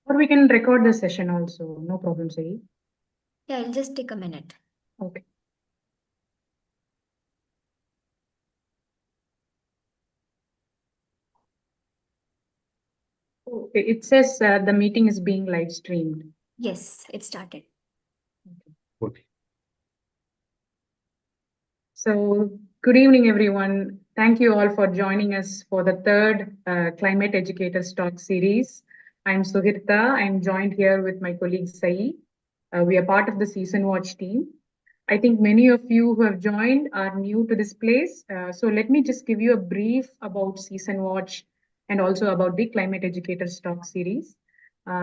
Or we can record the session also. No problem, Sai. Yeah, I'll just take a minute. Okay. Oh, it says the meeting is being live streamed. Yes, it started. Okay. So, good evening, everyone. Thank you all for joining us for the third Climate Educators Talk series. I'm Suhirta. I'm joined here with my colleague Sai. We are part of the Season Watch team. I think many of you who have joined are new to this place. So, let me just give you a brief about Season Watch and also about the Climate Educators Talk series.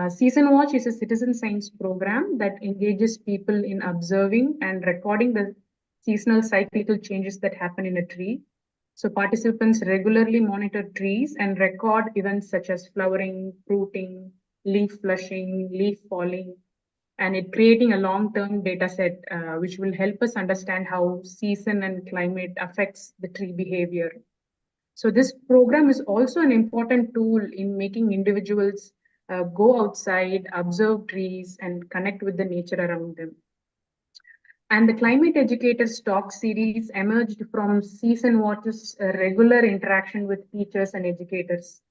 Season Watch is a citizen science program that engages people in observing and recording the seasonal cyclical changes that happen in a tree. So participants regularly monitor trees and record events such as flowering, fruiting, leaf flushing, leaf falling, and it creating a long-term data set which will help us understand how season and climate affects the tree behavior. So this program is also an important tool in making individuals go outside, observe trees, and connect with the nature around them. And the Climate Educators Talk series emerged from Season Watch's regular interaction with teachers and educators.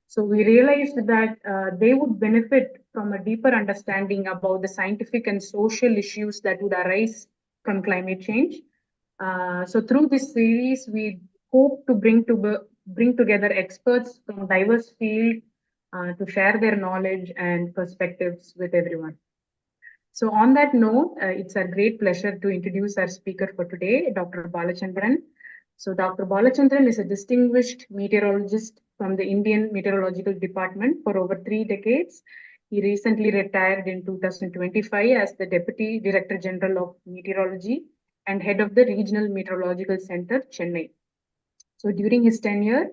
So we realized that they would benefit from a deeper understanding about the scientific and social issues that would arise from climate change. So through this series, we hope to bring together experts from diverse fields to share their knowledge and perspectives with everyone. So on that note, it's a great pleasure to introduce our speaker for today, Dr. Balachandran. So Dr. Balachandran is a distinguished meteorologist from the Indian Meteorological Department for over 3 decades. He recently retired in 2025 as the Deputy Director General of Meteorology and head of the Regional Meteorological Center, Chennai. So during his tenure,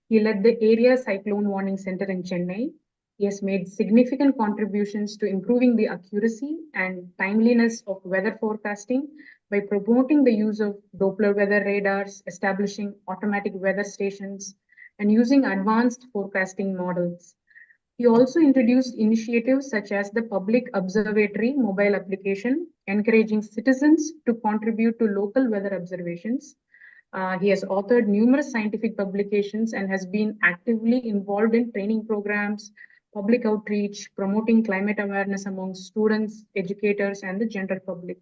he led the Area Cyclone Warning Center in Chennai. He has made significant contributions to improving the accuracy and timeliness of weather forecasting by promoting the use of Doppler weather radars, establishing automatic weather stations, and using advanced forecasting models. He also introduced initiatives such as the Public Observatory mobile application, encouraging citizens to contribute to local weather observations. He has authored numerous scientific publications and has been actively involved in training programs, public outreach, promoting climate awareness among students, educators, and the general public.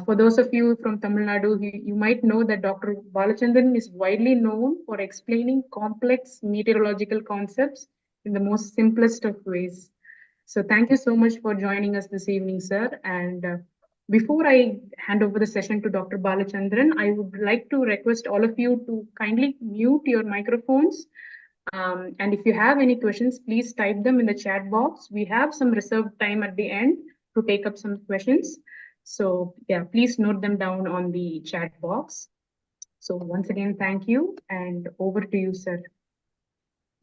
For those of you from Tamil Nadu, you might know that Dr. Balachandran is widely known for explaining complex meteorological concepts in the most simplest of ways. So thank you so much for joining us this evening, sir. And before I hand over the session to Dr. Balachandran, I would like to request all of you to kindly mute your microphones. And if you have any questions, please type them in the chat box. We have some reserved time at the end to take up some questions. So yeah, please note them down on the chat box. So once again, thank you, and over to you, sir.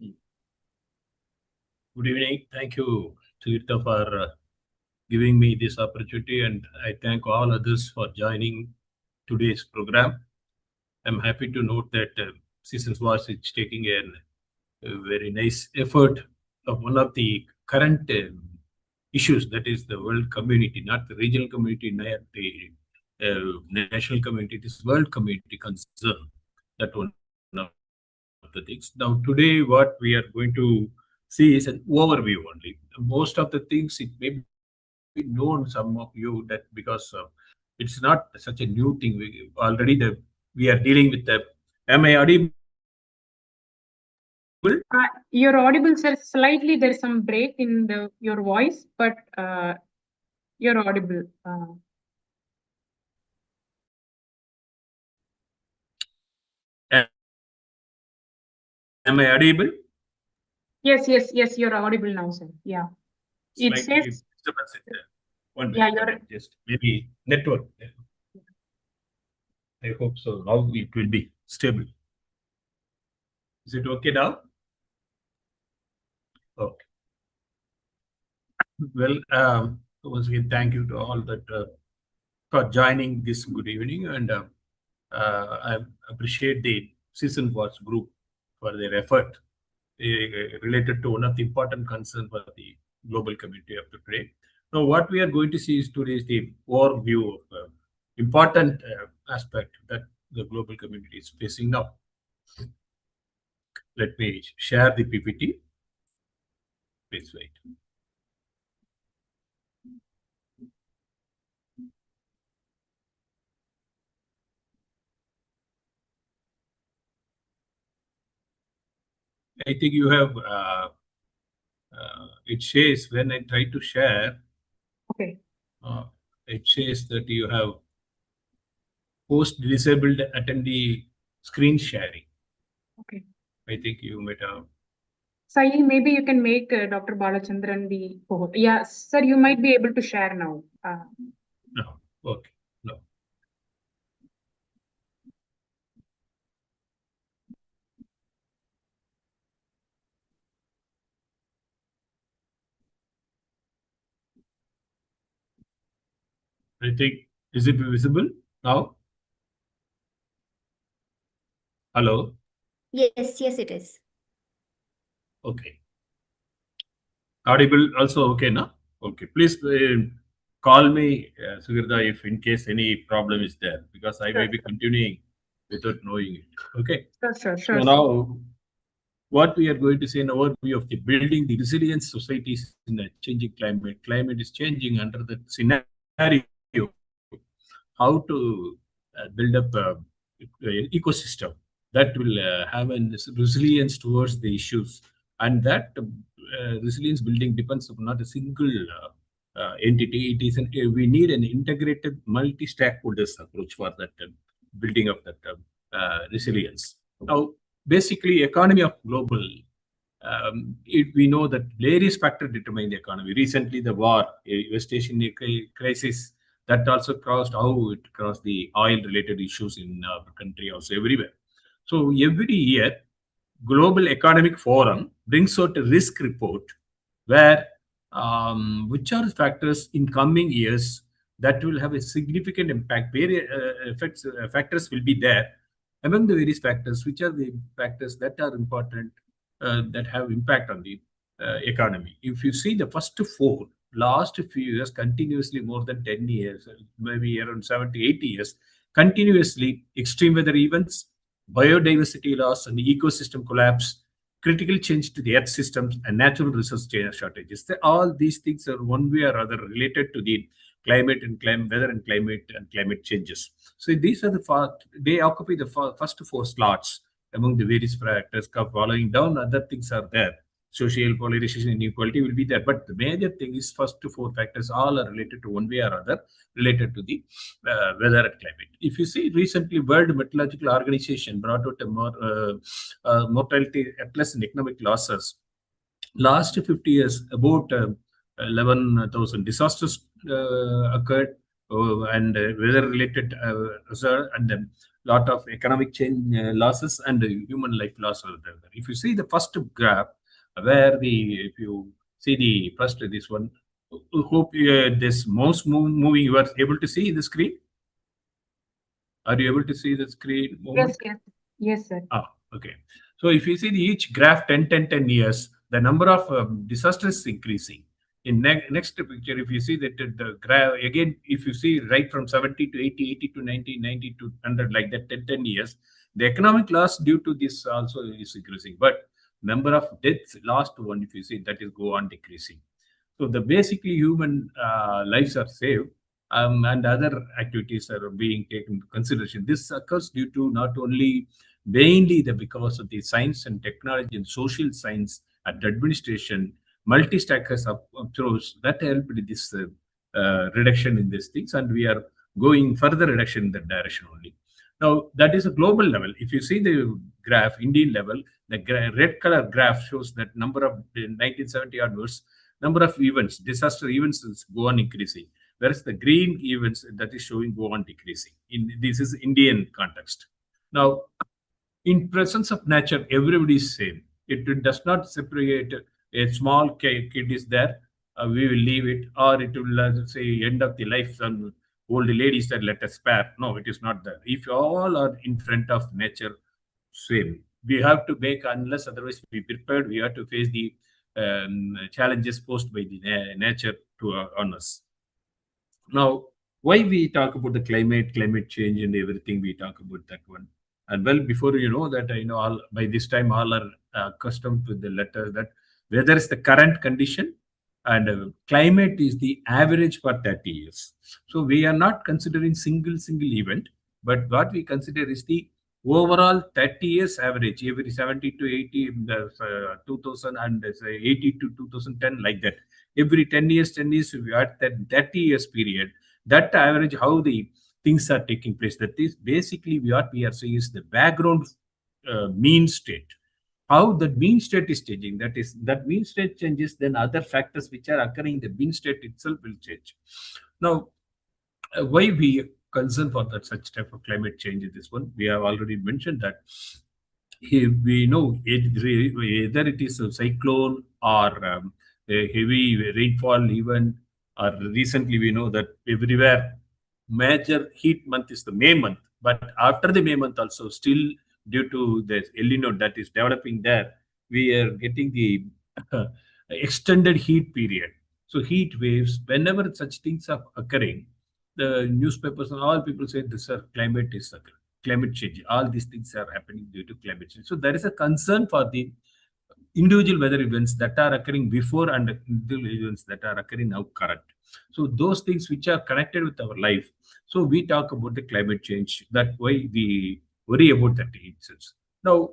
Good evening. Thank you, Suhirta, for giving me this opportunity, and I thank all others for joining today's program. I'm happy to note that Seasons Watch is taking a very nice effort of one of the current issues, that is the world community, not the regional community, not the national community, this world community concern. That one of the things. Now, today, what we are going to see is an overview only. Most of the things, it may be known some of you that because it's not such a new thing. We are dealing with the. Am I audible? You're audible, sir. Slightly, there's some break in your voice, but you're audible. Am I audible? Yes, you're audible now, sir. Yeah. It says. One minute, Yeah, just maybe network. I hope so. Now it will be stable. Is it okay now? Okay. Well, once again, thank you to all that for joining this good evening, and I appreciate the Season Watch group for their effort related to one of the important concerns for the global community of today. Now, what we are going to see is today is the overview of important aspect that the global community is facing now. Let me share the PPT. Please wait. I think you have, it says when I try to share, Okay. It says that you have post disabled attendee screen sharing. Okay. I think you might have. Sai, maybe you can make Dr. Balachandran the cohort. Yeah, sir, you might be able to share now. No, okay, no. I think, is it visible now? Hello? Yes, yes, it is. Okay. Audible also okay, na? Okay, please call me, Sugirda, if in case any problem is there, because I may be continuing without knowing it. Okay. Sure. So now, what we are going to see an overview of the building the resilient societies in a changing climate. Climate is changing under the scenario. How to build up an ecosystem that will have a resilience towards the issues, and that resilience building depends upon not a single entity. It is we need an integrated multi-stakeholders approach for that building of that resilience. Now, basically, economy of global. We know that various factors determine the economy. Recently, the war, West Asian crisis, that also caused how it caused the oil-related issues in our country, also everywhere. So every year, Global Economic Forum brings out a risk report where which are factors in coming years that will have a significant impact. Various factors will be there. Among the various factors, which are the factors that are important that have impact on the economy? If you see the first four, last few years, continuously more than 10 years, maybe around 70, 80 years, continuously extreme weather events, biodiversity loss and ecosystem collapse, critical change to the earth systems, and natural resource shortages. All these things are one way or other related to the climate and weather and climate changes. So these are they occupy the first four slots among the various factors. Following down, other things are there. Social polarization, inequality will be there. But the major thing is first four factors all are related to one way or other, related to the weather and climate. If you see recently, World Meteorological Organization brought out a mortality plus and economic losses. Last 50 years, about 11,000 disasters occurred, and weather-related and a lot of economic change losses and human life loss are there. If you see the first graph, if you see the first this one, hope this mouse moving. You are able to see the screen. Are you able to see the screen movement? Yes, sir. Okay. So if you see each graph 10 years, the number of disasters is increasing. In next picture, if you see that the graph, again, if you see right from 70 to 80, 80 to 90, 90 to 100, like that 10 years, the economic loss due to this also is increasing. But number of deaths, last one, if you see, that is go on decreasing. So the basically human lives are saved, and other activities are being taken into consideration. This occurs due to not only mainly because of the science and technology and social science and administration, multi-stackers approach that helped with this reduction in these things, and we are going further reduction in that direction only. Now, that is a global level. If you see the graph, Indian level, the red color graph shows that number of 1970 onwards, number of events, disaster events go on increasing, whereas the green events that is showing go on decreasing. This is Indian context. Now, in presence of nature, everybody is same. It does not separate. A small kid is there, we will leave it, or it will say end of the life. Some old ladies that let us spare. No, it is not that. If all are in front of nature, same. We have to make, unless otherwise we prepared, we have to face the challenges posed by the nature to on us. Now, why we talk about the climate change and everything, we talk about that one. And well, before you know that, all by this time, all are accustomed to the letter that weather is the current condition and climate is the average for 30 years. So we are not considering single event, but what we consider is the overall 30 years average, every 70 to 80, 2000 and 80 to 2010, like that. Every 10 years, we are at that 30 years period. That average, how the things are taking place. That is basically what we are saying is the background mean state. How the mean state is changing. That is, that mean state changes, then other factors which are occurring in the mean state itself will change. Now, why we concern for that such type of climate change in this one? We have already mentioned that we know either it is a cyclone or a heavy rainfall event, or recently we know that everywhere major heat month is the May month, but after the May month also still due to the El Nino that is developing there, we are getting the extended heat period. So heat waves, whenever such things are occurring, the newspapers and all people say this climate is climate change. All these things are happening due to climate change. So there is a concern for the individual weather events that are occurring before and individual events that are occurring now current. So those things which are connected with our life. So we talk about the climate change. That's why we worry about that itself. Now,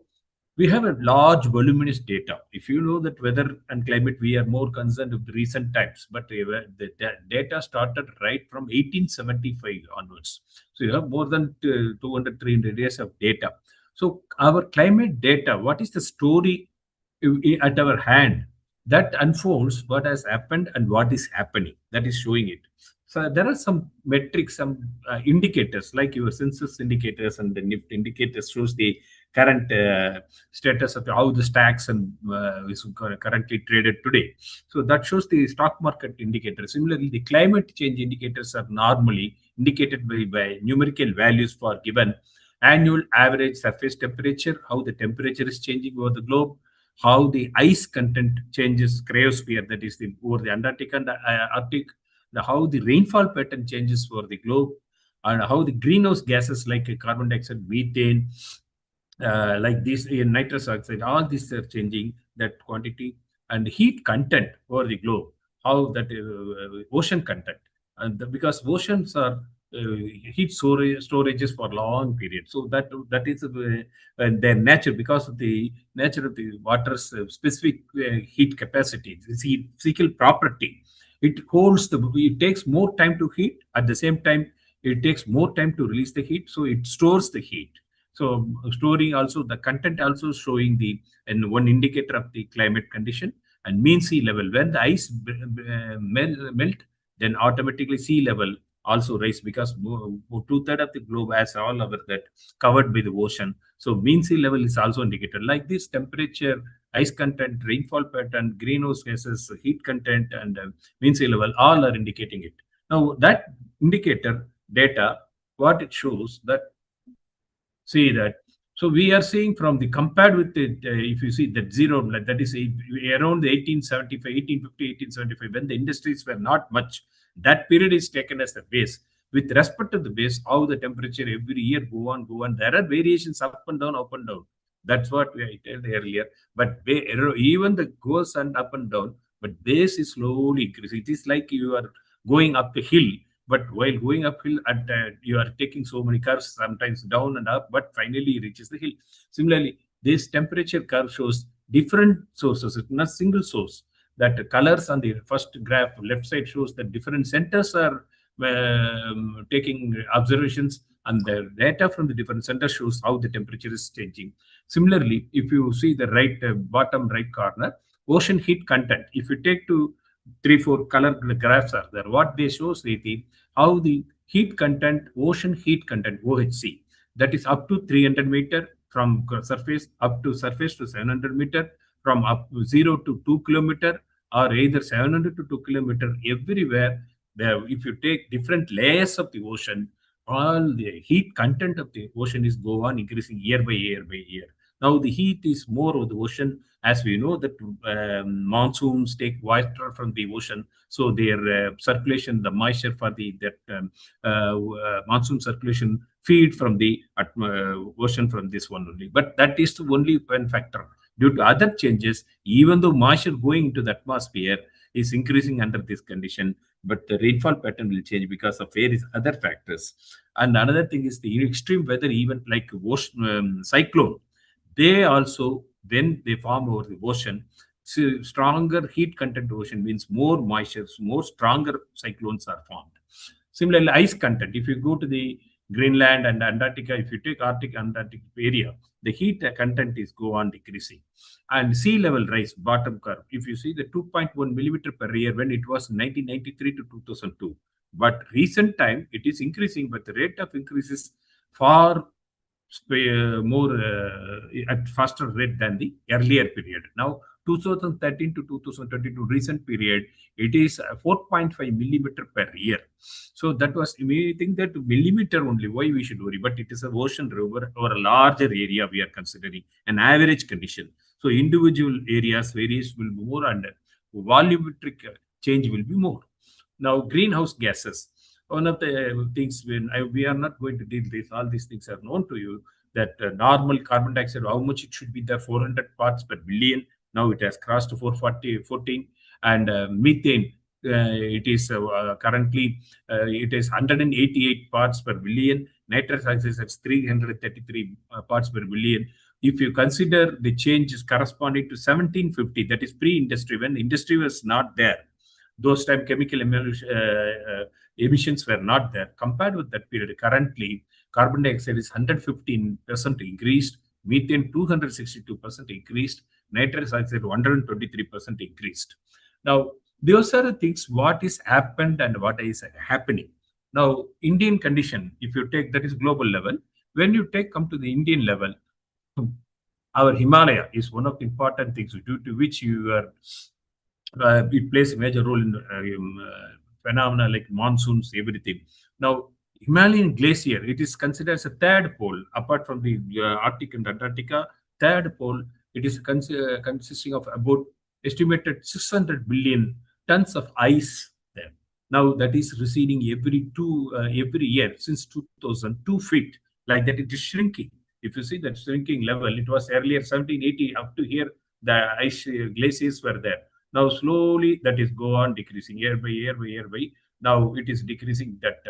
we have a large voluminous data. If you know that weather and climate, we are more concerned with the recent times, but the data started right from 1875 onwards. So you have more than 200, 300 years of data. So our climate data, what is the story at our hand? That unfolds what has happened and what is happening. That is showing it. So there are some metrics, some indicators like your census indicators and the NIFT indicators shows the current status of how the stocks and is currently traded today. So that shows the stock market indicator. Similarly, the climate change indicators are normally indicated by numerical values for given annual average surface temperature, how the temperature is changing over the globe, how the ice content changes, cryosphere, that is over the Antarctic and Arctic, how the rainfall pattern changes for the globe, and how the greenhouse gases like carbon dioxide, methane, like this nitrous oxide, all these are changing that quantity, and heat content over the globe, how that ocean content, and because oceans are heat storages for long period. So that is their nature, because of the nature of the water's specific heat capacity, its physical property. It takes more time to heat. At the same time, it takes more time to release the heat, so it stores the heat. So storing also the content also showing the and one indicator of the climate condition and mean sea level. When the ice melt, then automatically sea level also rise, because 2/3 of the globe has all over that covered by the ocean. So mean sea level is also indicated. Like this, temperature, ice content, rainfall pattern, greenhouse gases, heat content, and mean sea level all are indicating it. Now that indicator data, what it shows that, see that. So we are seeing from the compared with the, if you see that zero, that is around the 1875, 1850, 1875, when the industries were not much, that period is taken as the base. With respect to the base, how the temperature every year go on. There are variations up and down, up and down. That's what I told earlier. But even the goes and up and down, but base is slowly increasing. It is like you are going up a hill, but while going uphill, you are taking so many curves, sometimes down and up, but finally reaches the hill. Similarly, this temperature curve shows different sources. It's not single source. That the colors on the first graph, left side, shows that different centers are taking observations, and the data from the different centers shows how the temperature is changing. Similarly, if you see the right bottom right corner, ocean heat content. If you take to 3-4 color graphs are there. What they shows the how the heat content, ocean heat content, OHC, that is up to 300 meter from surface, up to surface to 700 meter, from up 0 to 2 kilometer, or either 700 to 2 kilometer. Everywhere there, if you take different layers of the ocean, all the heat content of the ocean is go on increasing year by year by year. Now the heat is more of the ocean, As we know that monsoons take water from the ocean, so their circulation, the moisture for monsoon circulation feed from the ocean from this one only. But that is the only one factor. Due to other changes, even though moisture going into the atmosphere is increasing under this condition, but the rainfall pattern will change because of various other factors. And another thing is the extreme weather event like cyclone. They also, when they form over the ocean, stronger heat content ocean means more moisture, more stronger cyclones are formed. Similarly, ice content. If you go to the Greenland and Antarctica, if you take Arctic Antarctic area, the heat content is go on decreasing. And sea level rise, bottom curve. If you see the 2.1 millimeter per year when it was 1993 to 2002, but recent time it is increasing, but the rate of increase is far more at faster rate than the earlier period. Now, 2013 to 2022 recent period, it is 4.5 millimeter per year. So that was, we think that millimeter only, why we should worry, but it is a ocean over a larger area we are considering, an average condition. So individual areas, various will be more and volumetric change will be more. Now, greenhouse gases. One of the things we are not going to deal with this, all these things are known to you, that normal carbon dioxide, how much it should be there, 400 parts per billion. Now it has crossed to 414. And methane, it is currently, it is 188 parts per billion. Nitrous oxide is 333 parts per billion. If you consider the changes corresponding to 1750, that is pre-industry, when industry was not there, those time chemical emissions were not there. Compared with that period, currently carbon dioxide is 115% increased, methane 262% increased, nitrous oxide 123% increased. Now, those are the things what is happened and what is happening. Now, Indian condition, if you take, that is global level. When you come to the Indian level, our Himalaya is one of the important things due to which you are it plays a major role in phenomena like monsoons, everything. Now, Himalayan glacier, it is considered as a third pole apart from the Arctic and Antarctica. Third pole, it is consisting of about estimated 600 billion tons of ice there. Now that is receding every year since 2000, 2 feet. Like that, it is shrinking. If you see that shrinking level, it was earlier 1780 up to here. The ice glaciers were there. Now slowly that is go on decreasing year by year by year by. Now it is decreasing. That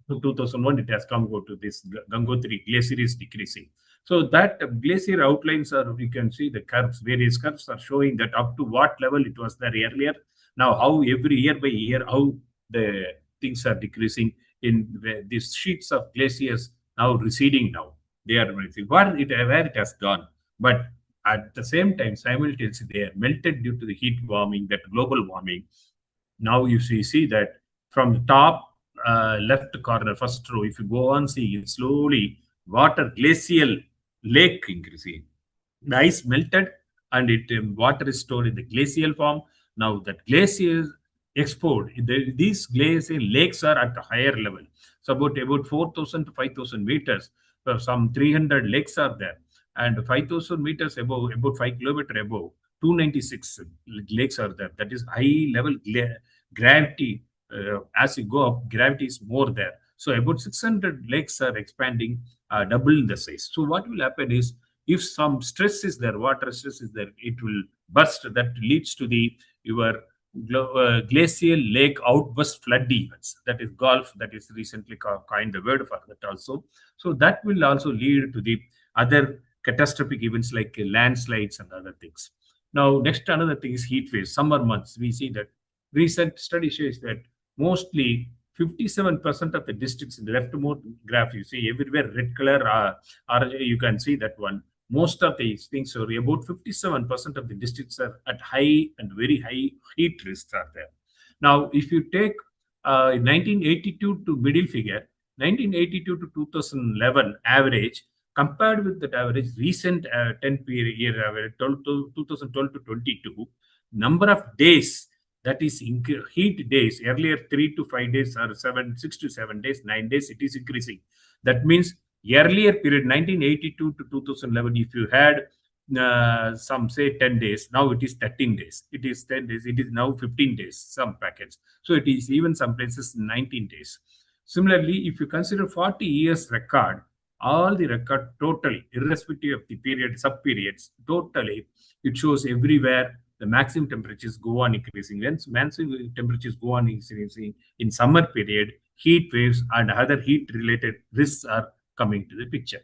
2001 it has come go to this Gangotri glacier is decreasing. So that glacier outlines are, you can see the curves, various curves are showing that up to what level it was there earlier. Now how every year by year how the things are decreasing in these sheets of glaciers now receding now. They are where it has gone. But at the same time, simultaneously, they are melted due to the heat warming, that global warming. Now you see that from the top left corner, first row, if you go on seeing slowly, water glacial lake increasing. The ice melted and water is stored in the glacial form. Now that glaciers export, these glacial lakes are at a higher level. So about 4,000 to 5,000 meters, some 300 lakes are there. And 5,000 meters above, about 5 kilometers above, 296 lakes are there. That is high level gravity. As you go up, gravity is more there. So about 600 lakes are expanding, double in the size. So what will happen is, if some stress is there, water stress is there, it will burst. That leads to your glacial lake outburst flood events. That is Gulf. That is recently coined the word for that also. So that will also lead to the other catastrophic events like landslides and other things. Now, next another thing is heat waves. Summer months, we see that recent study shows that mostly 57% of the districts in the leftmost graph, you see everywhere red color, or you can see that one. Most of these things are about 57% of the districts are at high and very high heat risks are there. Now, if you take 1982 to middle figure, 1982 to 2011 average, compared with that average, recent 10 year average, 2012 to 22, number of days, that is heat days, earlier 3 to 5 days or 6 to 7 days, 9 days, it is increasing. That means earlier period, 1982 to 2011, if you had some say 10 days. Now it is 13 days. It is 10 days. It is now 15 days, some packets. So it is even some places 19 days. Similarly, if you consider 40 years record, all the record totally, irrespective of the period, sub-periods, totally, it shows everywhere the maximum temperatures go on increasing. When maximum temperatures go on increasing in summer period, heat waves and other heat-related risks are coming to the picture.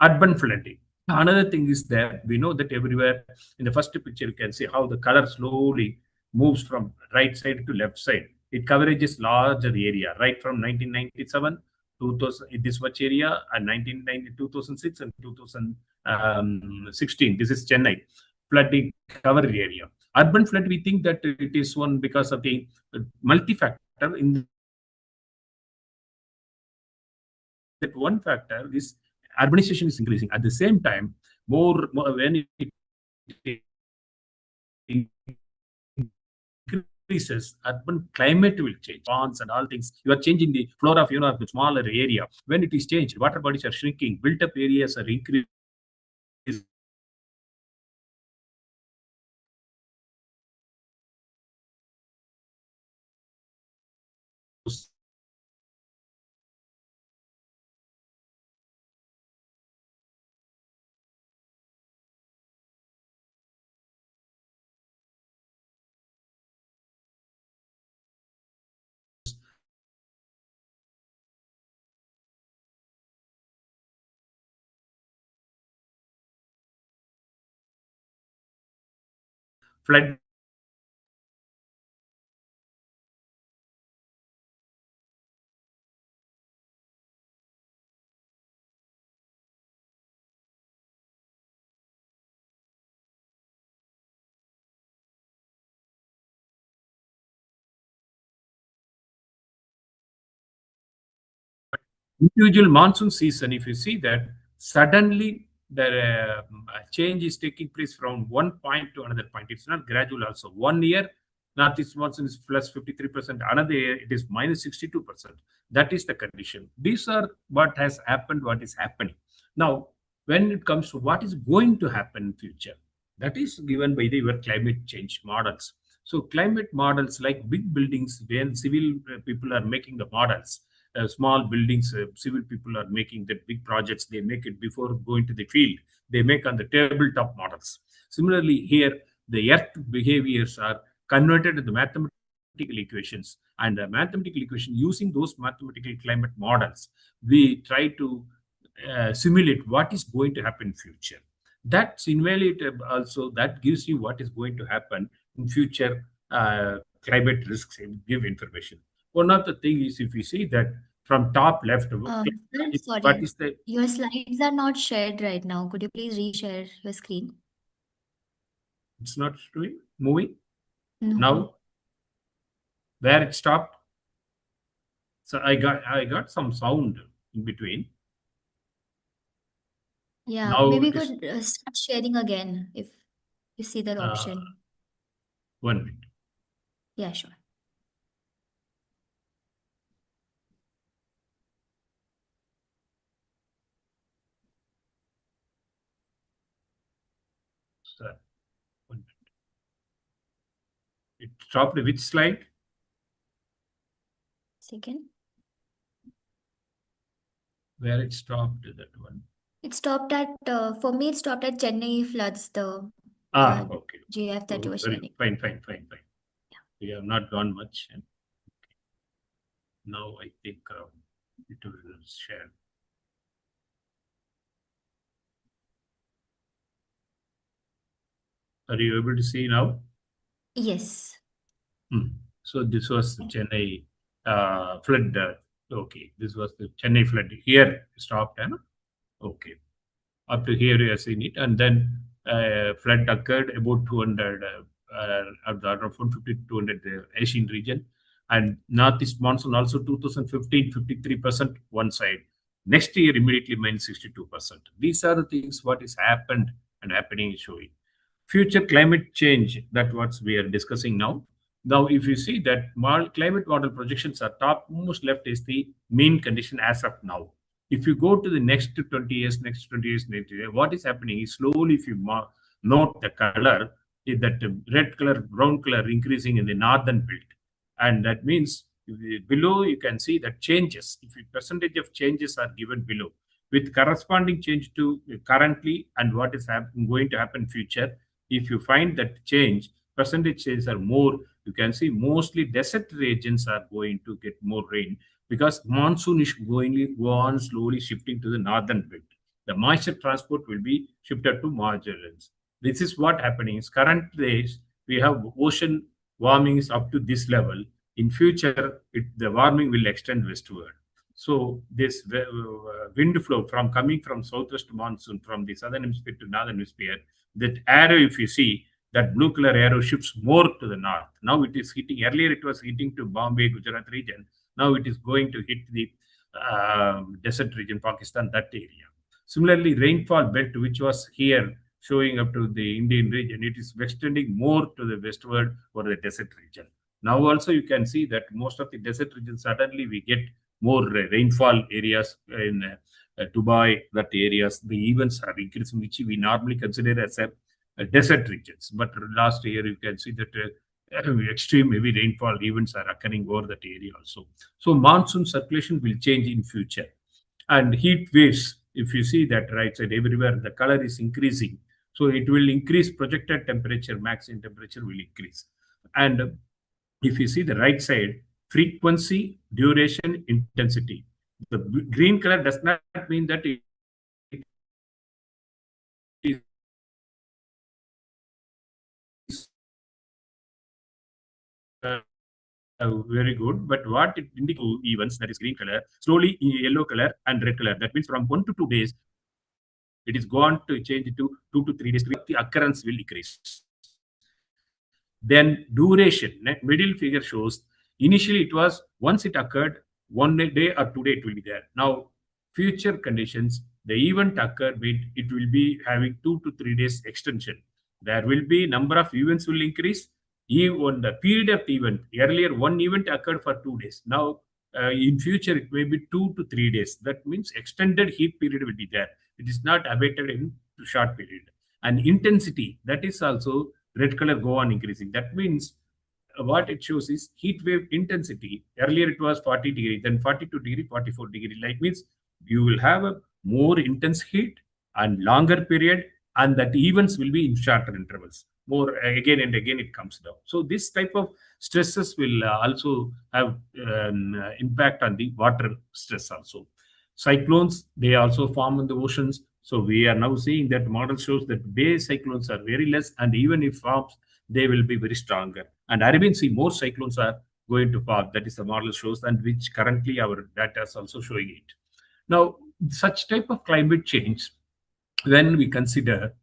Urban flooding. Another thing is there, we know that everywhere in the first picture, you can see how the color slowly moves from right side to left side. It coverages larger area, right from 1997, 2000, this much area, and 1990, 2006, and 2016. This is Chennai flooding cover area. Urban flood, we think that it is one because of the multi-factor. In that one factor is urbanization is increasing. At the same time, more when it increases, urban climate will change. Ponds and all things. You are changing the flora of the smaller area. When it is changed, water bodies are shrinking, built-up areas are increasing. Flood individual monsoon season, if you see that suddenly the change is taking place from one point to another point. It's not gradual also. 1 year, northeast monsoon is plus 53%. Another year, it is minus 62%. That is the condition. These are what has happened, what is happening. Now, when it comes to what is going to happen in future, that is given by your climate change models. So climate models like big buildings, when civil people are making the models, small buildings, civil people are making the big projects. They make it before going to the field. They make on the tabletop models. Similarly, here the earth behaviors are converted to the mathematical equations, and the mathematical equation using those mathematical climate models, we try to simulate what is going to happen in future. That's invalid also. That gives you what is going to happen in future climate risks and give information. One of the things is if you see that from top left, Sir, what sorry, is the your slides are not shared right now. Could you please reshare your screen? it's not doing moving No. now where it stopped. So I got some sound in between. Yeah, Now maybe you it is could start sharing again if you see that option. 1 minute. Yeah, sure. Sir, 1 minute. It stopped which slide? Second. Where it stopped that one. It stopped at, for me, it stopped at Chennai floods, the Okay. GF that you were Very sharing. fine. We have not done much. And now I think it will share. Are you able to see now? Yes. So this was the Chennai flood. Okay, this was the Chennai flood. Here stopped, and okay. Up to here you have seen it, and then flood occurred about 200 at the order of 150 to 200 Asian region, and northeast monsoon also 2015 53% one side. Next year immediately minus 62%. These are the things what is happened and happening showing. Future climate change, that what we are discussing now. Now, if you see that climate model projections are top, most left is the mean condition as of now. If you go to the next 20 years, next 20 years, what is happening is slowly, if you note the color, is that red color, brown color increasing in the northern belt. And that means below you can see that changes. If a percentage of changes are given below, with corresponding change to currently and what is going to happen future, if you find that change, percentage changes are more, you can see mostly desert regions are going to get more rain because monsoon is going to go on slowly shifting to the northern belt. The moisture transport will be shifted to margins. This is what happening is current days we have ocean warming is up to this level. In future, the warming will extend westward. So this wind flow from coming from southwest monsoon from the southern hemisphere to northern hemisphere, that arrow, if you see, that blue color arrow shifts more to the north. Now it is hitting, earlier it was hitting to Bombay, Gujarat region. Now it is going to hit the desert region, Pakistan, that area. Similarly, rainfall belt, which was here showing up to the Indian region, it is extending more to the westward or the desert region. Now also you can see that most of the desert regions, suddenly we get more rainfall areas in Dubai, that areas, the events are increasing, which we normally consider as a desert regions. But last year you can see that extreme heavy rainfall events are occurring over that area also. So monsoon circulation will change in future. And heat waves, if you see that right side everywhere, the color is increasing. So it will increase projected temperature, maximum temperature will increase. And if you see the right side, frequency, duration, intensity. The green color does not mean that it is very good, but what it indicates events, that is green color, slowly yellow color and red color. That means from 1 to 2 days, it is going to change to 2 to 3 days. The occurrence will increase. Then duration, middle figure shows initially it was once it occurred, 1 day or 2 days it will be there. Now, future conditions, the event occurred, it will be having 2 to 3 days extension. There will be number of events will increase. Even the period of event, earlier one event occurred for 2 days. Now, in future, it may be 2 to 3 days. That means extended heat period will be there. It is not abated in short period. And intensity, that is also red color go on increasing. That means what it shows is heat wave intensity. Earlier it was 40 degree, then 42 degree, 44 degree. Like means you will have a more intense heat and longer period, and that events will be in shorter intervals. More again and again it comes down. So this type of stresses will also have an impact on the water stress also. Cyclones, they also form in the oceans. So we are now seeing that model shows that bay cyclones are very less, and even if forms, they will be very stronger. And Arabian Sea, more cyclones are going to form. That is the model shows, and which currently our data is also showing it. Now, such type of climate change, when we consider,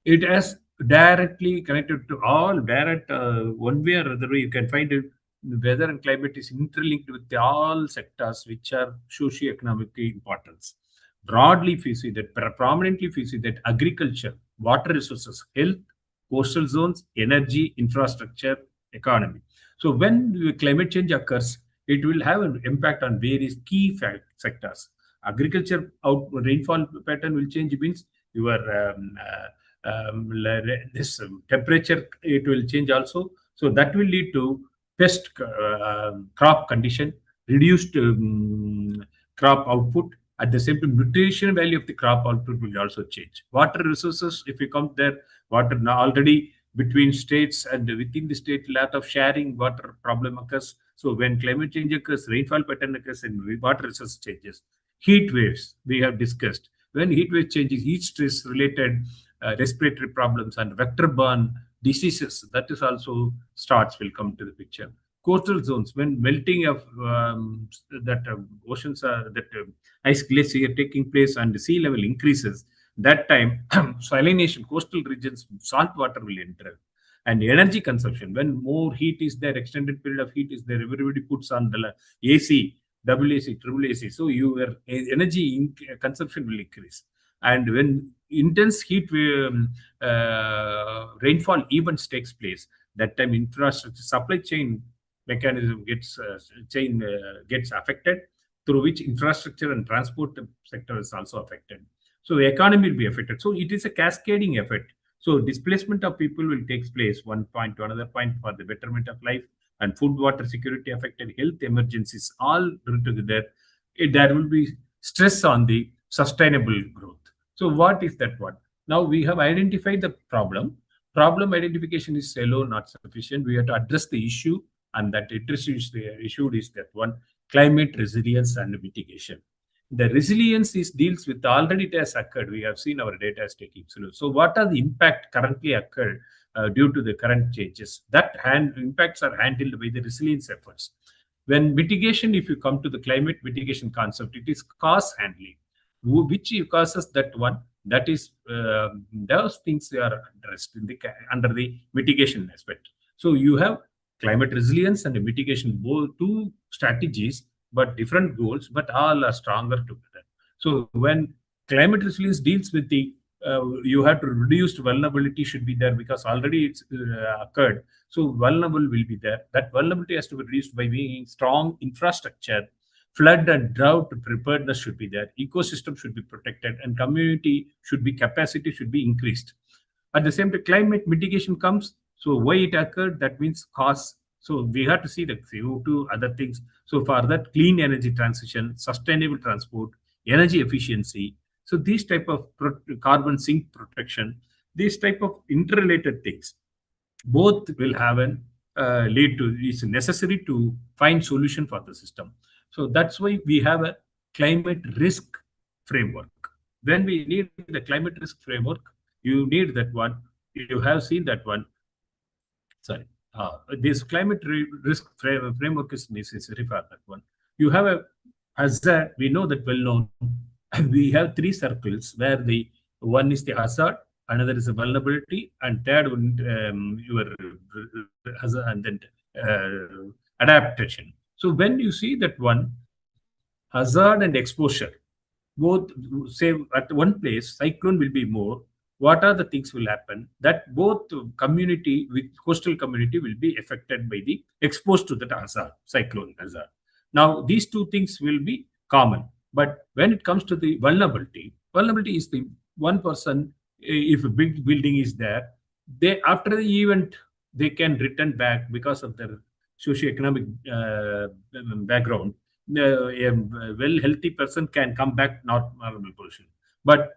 it has directly connected to all direct one way or other way. You can find it. Weather and climate is interlinked with all sectors which are socio-economically importance. Broadly, if you see that, prominently, if you see that agriculture, water resources, health, coastal zones, energy, infrastructure, economy. So when climate change occurs, it will have an impact on various key sectors. Agriculture rainfall pattern will change, means your this temperature, it will change also. So that will lead to pest crop condition, reduced crop output. At the same time, nutrition value of the crop output will also change. Water resources, if you come there, water now already between states and within the state, lot of sharing water problem occurs. So when climate change occurs, rainfall pattern occurs, and water resource changes. Heat waves, we have discussed. When heat wave changes, heat stress related respiratory problems and vector-borne diseases, that is also starts will come to the picture. Coastal zones, when melting of that oceans are that ice glacier taking place and the sea level increases, that time salination, coastal regions, salt water will enter. And energy consumption, when more heat is there, extended period of heat is there, everybody puts on the AC, WAC, triple AC. So your energy consumption will increase. And when intense heat rainfall events takes place, that time infrastructure supply chain mechanism gets gets affected. through which infrastructure and transport sector is also affected. So the economy will be affected. So it is a cascading effect. So displacement of people will take place one point to another point for the betterment of life, and food, water security affected, health emergencies all together. There will be stress on the sustainable growth. So what is that one? Now we have identified the problem. Problem identification is alone not sufficient. We have to address the issue, and that issue is that one: climate resilience and mitigation. The resilience is deals with already it has occurred. We have seen our data is taking. So what are the impact currently occurred due to the current changes? That impacts are handled by the resilience efforts. When mitigation, if you come to the climate mitigation concept, it is cost handling, which causes that one. That is those things are addressed in the under the mitigation aspect. So you have climate resilience and mitigation, both two strategies, but different goals, but all are stronger together. So when climate resilience deals with the you have to reduce vulnerability should be there because already it's occurred. So vulnerable will be there. That vulnerability has to be reduced by being strong infrastructure. Flood and drought preparedness should be there. Ecosystem should be protected, and community should be capacity should be increased. At the same time, climate mitigation comes. So why it occurred? That means cost. So we have to see the CO2, other things. So for that, clean energy transition, sustainable transport, energy efficiency. So these type of carbon sink protection, these type of interrelated things, both will have an lead to is necessary to find solution for the system. So that's why we have a climate risk framework. When we need the climate risk framework, you need that one. You have seen that one. Sorry, this climate risk framework is necessary for that one. You have a hazard. We know that well known. We have three circles where the one is the hazard, another is a vulnerability, and third one your hazard, and then adaptation. So when you see that one, hazard and exposure, both say at one place, cyclone will be more. What are the things will happen? That both community with coastal community will be affected by the exposed to that hazard, cyclone hazard. Now these two things will be common, but when it comes to the vulnerability is the one person. If a big building is there, they after the event they can return back because of their socioeconomic background. A well healthy person can come back not normal person, but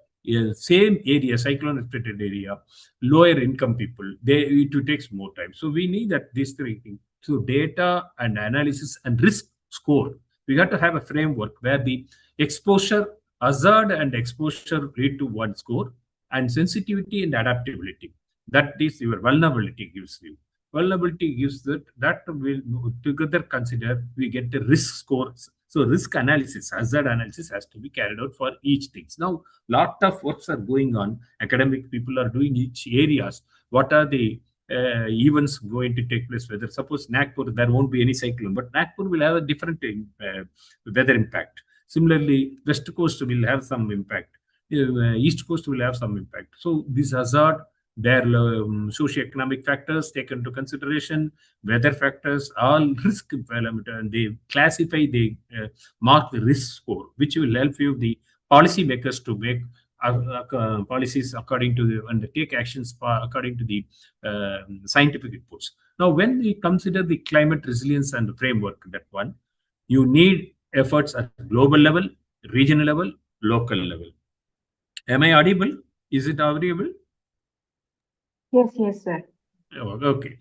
same area, cyclone affected area, lower income people, they it takes more time. So we need that these three things. So data and analysis and risk score, we have to have a framework where the exposure, hazard and exposure lead to one score, and sensitivity and adaptability, that is your vulnerability gives you. Vulnerability gives that will together consider, we get the risk scores. So risk analysis, hazard analysis has to be carried out for each things. Now lot of works are going on. Academic people are doing each areas. What are the events going to take place? Whether suppose Nagpur, there won't be any cyclone, but Nagpur will have a different weather impact. Similarly, West Coast will have some impact. East Coast will have some impact. So this hazard, their socioeconomic factors taken into consideration, weather factors, all risk parameter, and they classify, they mark the risk score, which will help you the policymakers to make policies according to the, and take actions according to the scientific reports. Now, when we consider the climate resilience and the framework, that one, you need efforts at global level, regional level, local level. Am I audible? Is it audible? Yes, sir. Okay.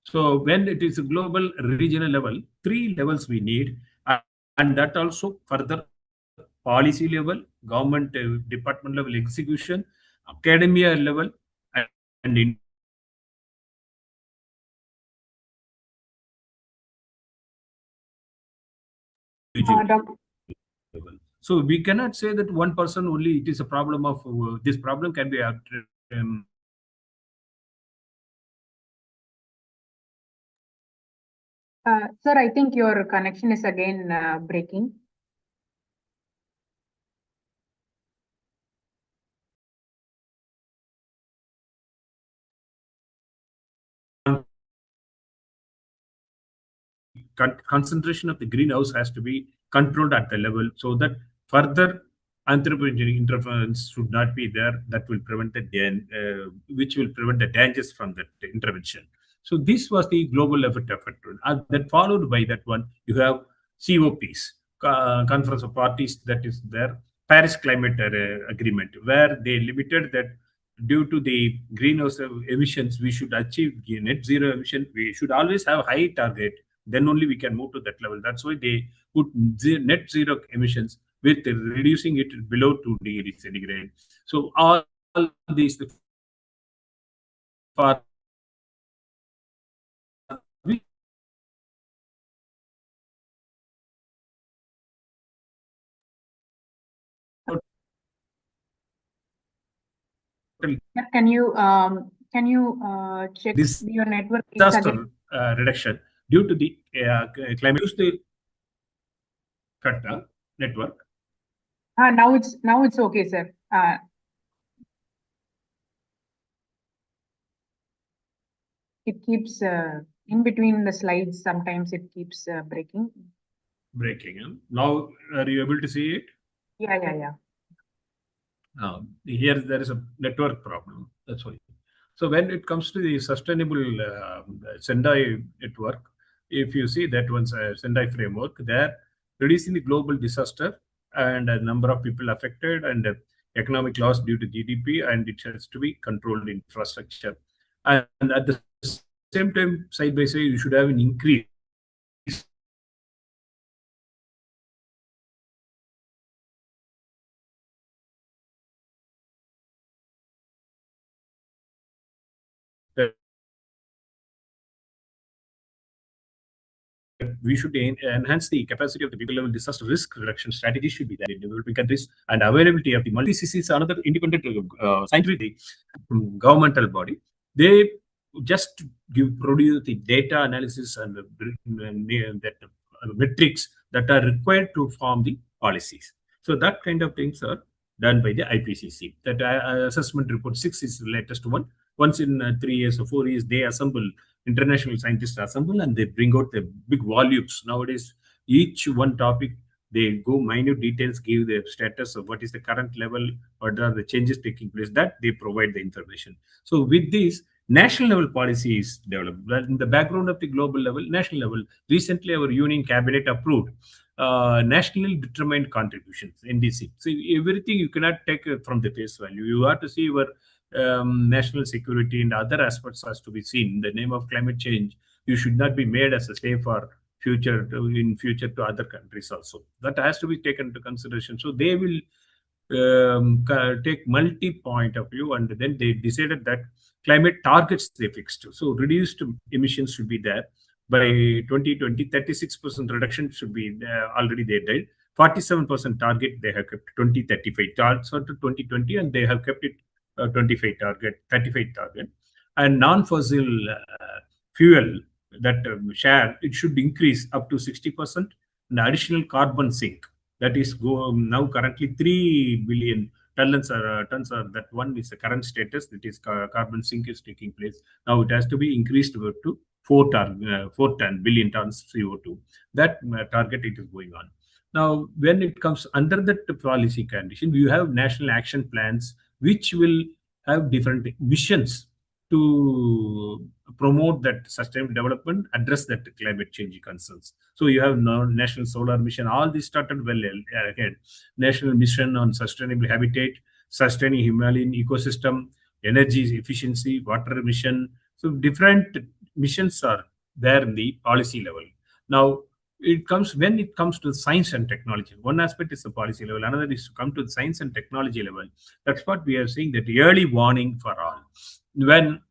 So when it is a global, regional level, three levels we need, and that also further policy level, government department level execution, academia level, and individual level. So we cannot say that one person only. It is a problem of this problem can be Sir, I think your connection is again breaking. concentration of the greenhouse has to be controlled at the level so that further anthropogenic interference should not be there. That will prevent which will prevent the dangers from that intervention. So this was the global effort. And that followed by that one, you have COPs, Conference of Parties, that is there, Paris Climate Agreement, where they limited that due to the greenhouse emissions, we should achieve net zero emission. We should always have high target. Then only we can move to that level. That's why they put net zero emissions with reducing it below 2 degrees centigrade. So all these for Can you check this your network disaster reduction due to the climate. Use the network. Now it's okay, sir. It keeps in between the slides. Sometimes it keeps breaking. Now, are you able to see it? Yeah. Here there is a network problem. That's why. So when it comes to the sustainable Sendai network, if you see that one's Sendai framework, there reducing the global disaster and a number of people affected and economic loss due to GDP, and it has to be controlled infrastructure. And at the same time, side by side, you should have an increase we should enhance the capacity of the people level disaster risk reduction strategy should be there in developing countries, and availability of the multi-CC is another independent scientific governmental body. They just produce the data analysis and that metrics that are required to form the policies. So that kind of things are done by the IPCC. That assessment report 6 is the latest one. Once in 3 years or 4 years, they assemble, international scientists assemble, and they bring out the big volumes. Nowadays, each one topic, they go minute details, give the status of what is the current level, what are the changes taking place, that they provide the information. So with this, national level policy is developed. In the background of the global level, national level, recently our union cabinet approved nationally determined contributions, NDC. So everything you cannot take from the face value. You have to see your national security and other aspects has to be seen. In the name of climate change, you should not be made as a slave for future to other countries also. That has to be taken into consideration. So they will take multi-point of view, and then they decided that climate targets they fixed. So reduced emissions should be there. By 2020, 36% reduction should be already they did. 47% target they have kept 2035 targets to 2020, and they have kept it 35 target. And non-fossil fuel that share, it should increase up to 60%. And additional carbon sink, that is now currently 3 billion tons are that one is the current status, that is carbon sink is taking place. Now it has to be increased to 4 billion tons CO2. That target it is going on. Now, when it comes under that policy condition, you have national action plans which will have different missions to promote that sustainable development, address that climate change concerns. So you have national solar mission. All this started well ahead. National mission on sustainable habitat, sustaining Himalayan ecosystem, energy efficiency, water mission. So different missions are there in the policy level. Now, when it comes to science and technology, one aspect is the policy level, another is to come to the science and technology level. That's what we are saying, that early warning for all. When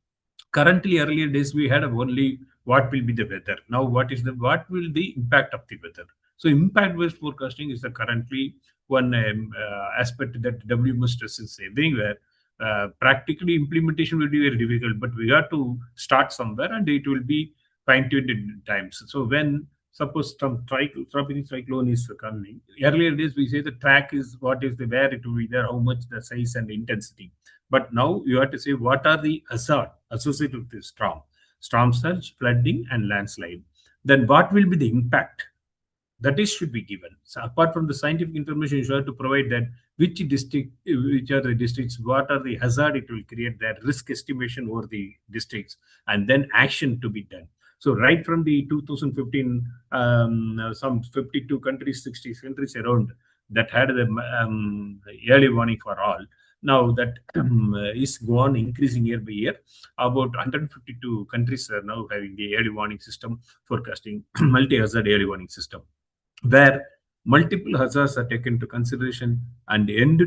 currently earlier days we had only what will be the weather. Now what will the impact of the weather? So impact-based forecasting is the currently one aspect that WMO stresses everywhere. Practically implementation will be very difficult, but we have to start somewhere, and it will be fine-tuned in times. So when suppose some tropical cyclone is coming, earlier days we say the track is what is the where it will be there, how much the size and intensity. But now you have to say what are the hazards associated with this storm surge, flooding, and landslide. Then what will be the impact? that is should be given. So apart from the scientific information, you have to provide that which district, which are the districts, what are the hazard it will create, that risk estimation over the districts, and then action to be done. So right from the 2015, some 52 countries, 60 countries around that had the early warning for all. Now that is gone increasing year by year. About 152 countries are now having the early warning system forecasting, multi-hazard early warning system, where multiple hazards are taken into consideration and end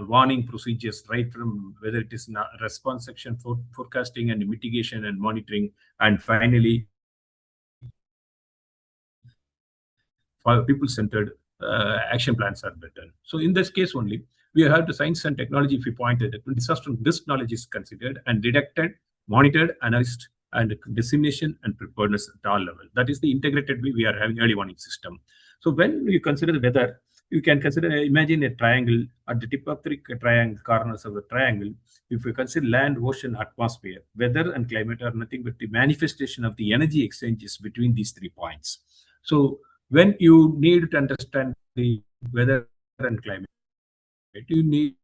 warning procedures, right from whether it is response section for forecasting and mitigation and monitoring, and finally for people-centered action plans are better. So in this case only, we have the science and technology. If we pointed that when disaster risk knowledge is considered and detected, monitored, analyzed, and dissemination and preparedness at all level. That is the integrated way we are having early warning system. So when you consider the weather, you can consider, imagine a triangle at the tip of the triangle, corners of the triangle. If we consider land, ocean, atmosphere, weather and climate are nothing but the manifestation of the energy exchanges between these 3 points. So when you need to understand the weather and climate, you need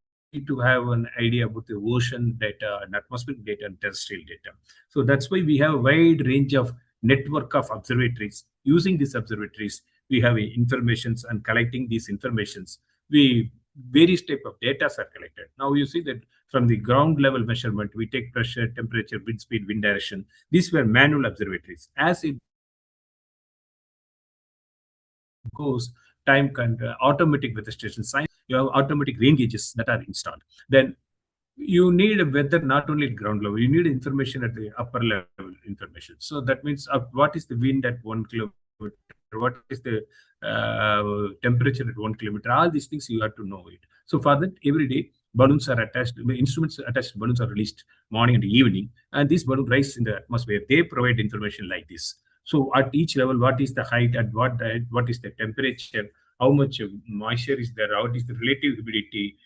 to have an idea about the ocean data and atmospheric data and terrestrial data. So that's why we have a wide range of network of observatories. Using these observatories, we have informations, and collecting these informations, various type of data are collected. Now you see that from the ground level measurement, we take pressure, temperature, wind speed, wind direction. These were manual observatories. As it goes, automatic weather station science, you have automatic rain gauges that are installed. Then you need a weather not only at ground level, you need information at the upper level information. So that means what is the wind at 1 kilometer, what is the temperature at 1 kilometer, all these things you have to know it. So for that, every day balloons are attached, instruments attached balloons are released morning and evening, and these balloons rise in the atmosphere. They provide information like this. So at each level, what is the height, at what is the temperature, how much moisture is there, what is the relative humidity,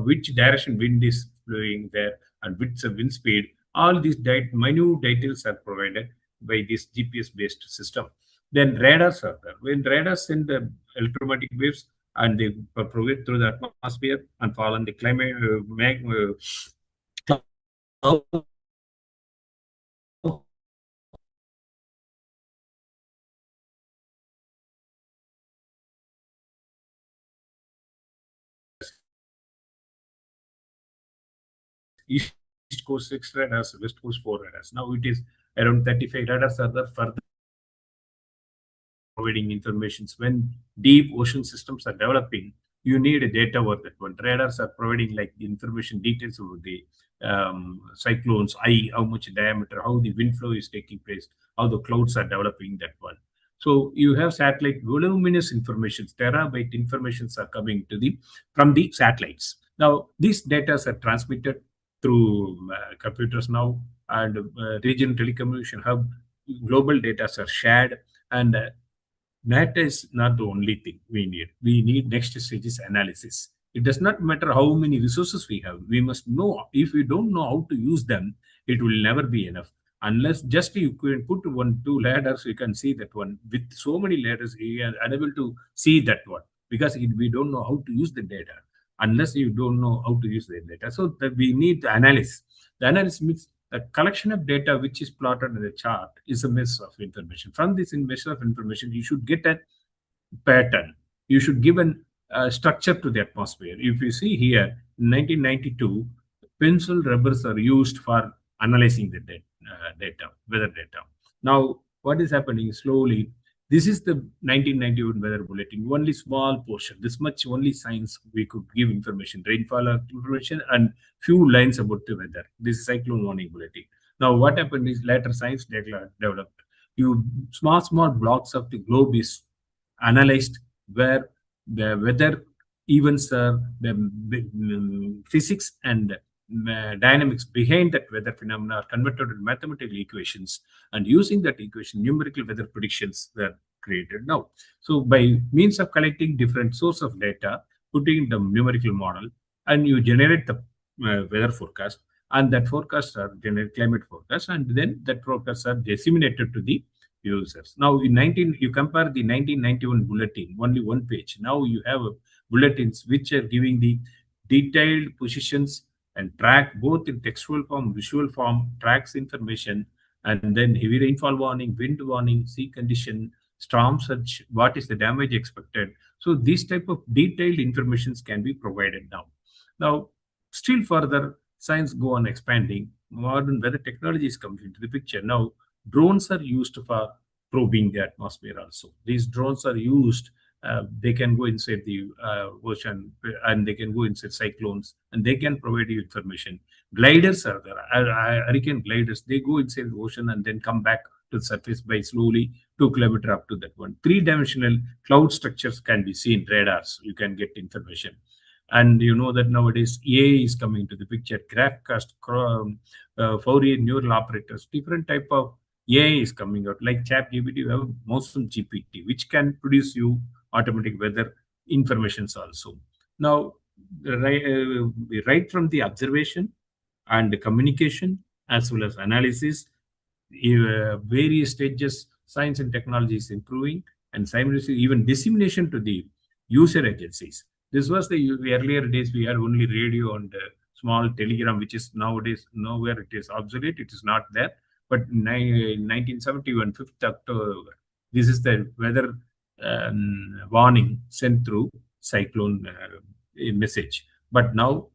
which direction wind is blowing there, and which the wind speed. All these minute details are provided by this GPS-based system. Then radars are there. When radars send the electromagnetic waves and they propagate through the atmosphere and fall on the climate cloud, East Coast 6 radars, West Coast 4 radars. Now it is around 35 radars are there further providing informations. When deep ocean systems are developing, you need a data over that one. Radars are providing like the information details about the cyclones, how much diameter, how the wind flow is taking place, how the clouds are developing that one. So you have satellite voluminous informations, terabyte informations are coming to from the satellites. Now these data are transmitted through computers now, and regional telecommunication hub, global data are shared, and that is not the only thing we need. We need next stage is analysis. It does not matter how many resources we have. We must know. If we don't know how to use them, it will never be enough. Unless just you can put 2 ladders, you can see that one. With so many ladders, we are unable to see that one because we don't know how to use the data. Unless you don't know how to use the data, so that we need the analysis. The analysis means the collection of data which is plotted in the chart is a mess of information. From this mess of information, you should get a pattern. You should give a structure to the atmosphere. If you see here, 1992, pencil rubbers are used for analyzing the data, weather data. Now, what is happening slowly? This is the 1991 weather bulletin, only small portion. This much only science we could give information, rainfall information, and few lines about the weather. This is cyclone warning bulletin. Now, what happened is later science developed. Small blocks of the globe is analyzed where the weather events are, the physics and dynamics behind that weather phenomena are converted to mathematical equations, and using that equation, numerical weather predictions were created now. So by means of collecting different source of data, putting the numerical model, and you generate the weather forecast, and that forecasts are generate climate forecast, and then that forecasts are disseminated to the users. Now in 19, you compare the 1991 bulletin, only one page. Now you have bulletins which are giving the detailed positions and track both in textual form, visual form, tracks information, and then heavy rainfall warning, wind warning, sea condition, storm surge, what is the damage expected. So these type of detailed informations can be provided now. Now, still further, science go on expanding. Modern weather technology is coming into the picture. Now, drones are used for probing the atmosphere also. These drones are used, they can go inside the ocean, and they can go inside cyclones, and they can provide you information. Gliders are there, hurricane gliders, they go inside the ocean and then come back to the surface by slowly 2 kilometers up to that one. Three-dimensional cloud structures can be seen, radars, you can get information. And you know that nowadays AI is coming to the picture, Graphcast, Fourier neural operators, different type of AI is coming out. Like ChatGPT, you have Motion GPT, which can produce you automatic weather informations also. Now, right from the observation and the communication as well as analysis, various stages, science and technology is improving, and simultaneously even dissemination to the user agencies. This was the earlier days, we had only radio and small telegram, which is nowadays nowhere, it is obsolete, it is not there. But in 1971, 5th October, this is the weather warning sent through cyclone message. But now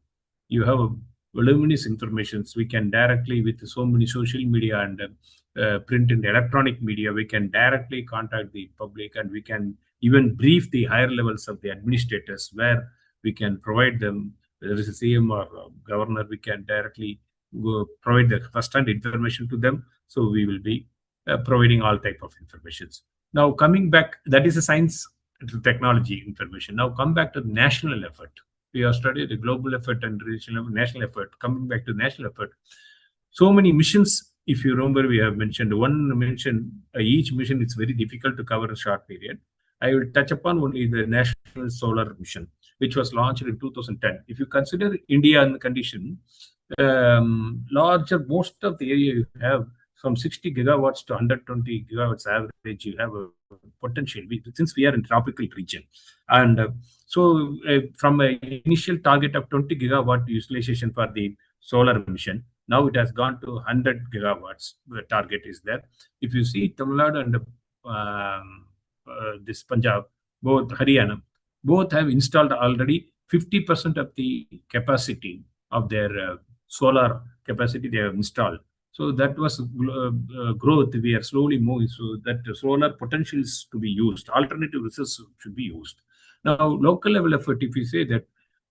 you have voluminous informations. We can directly, with so many social media and print and electronic media, we can directly contact the public, and we can even brief the higher levels of the administrators, where we can provide them, whether it's a CM or governor, we can directly go provide the first-hand information to them. So we will be providing all type of informations. Now coming back, that is a science to technology information. Now come back to the national effort. We have studied the global effort and regional national effort. Coming back to national effort, so many missions. If you remember, we have mentioned one mission. Each mission is very difficult to cover a short period. I will touch upon only the National Solar Mission, which was launched in 2010. If you consider India and the condition, larger, most of the area you have from 60 gigawatts to 120 gigawatts average, you have a potential, since we are in tropical region. And from an initial target of 20 gigawatt utilization for the solar mission, now it has gone to 100 gigawatts. The target is there. If you see Tamil Nadu and this Punjab, both Haryana, both have installed already 50% of the capacity of their solar capacity they have installed. So that was growth. We are slowly moving, so that the solar potential is to be used. Alternative resources should be used. Now, local level effort, if you say that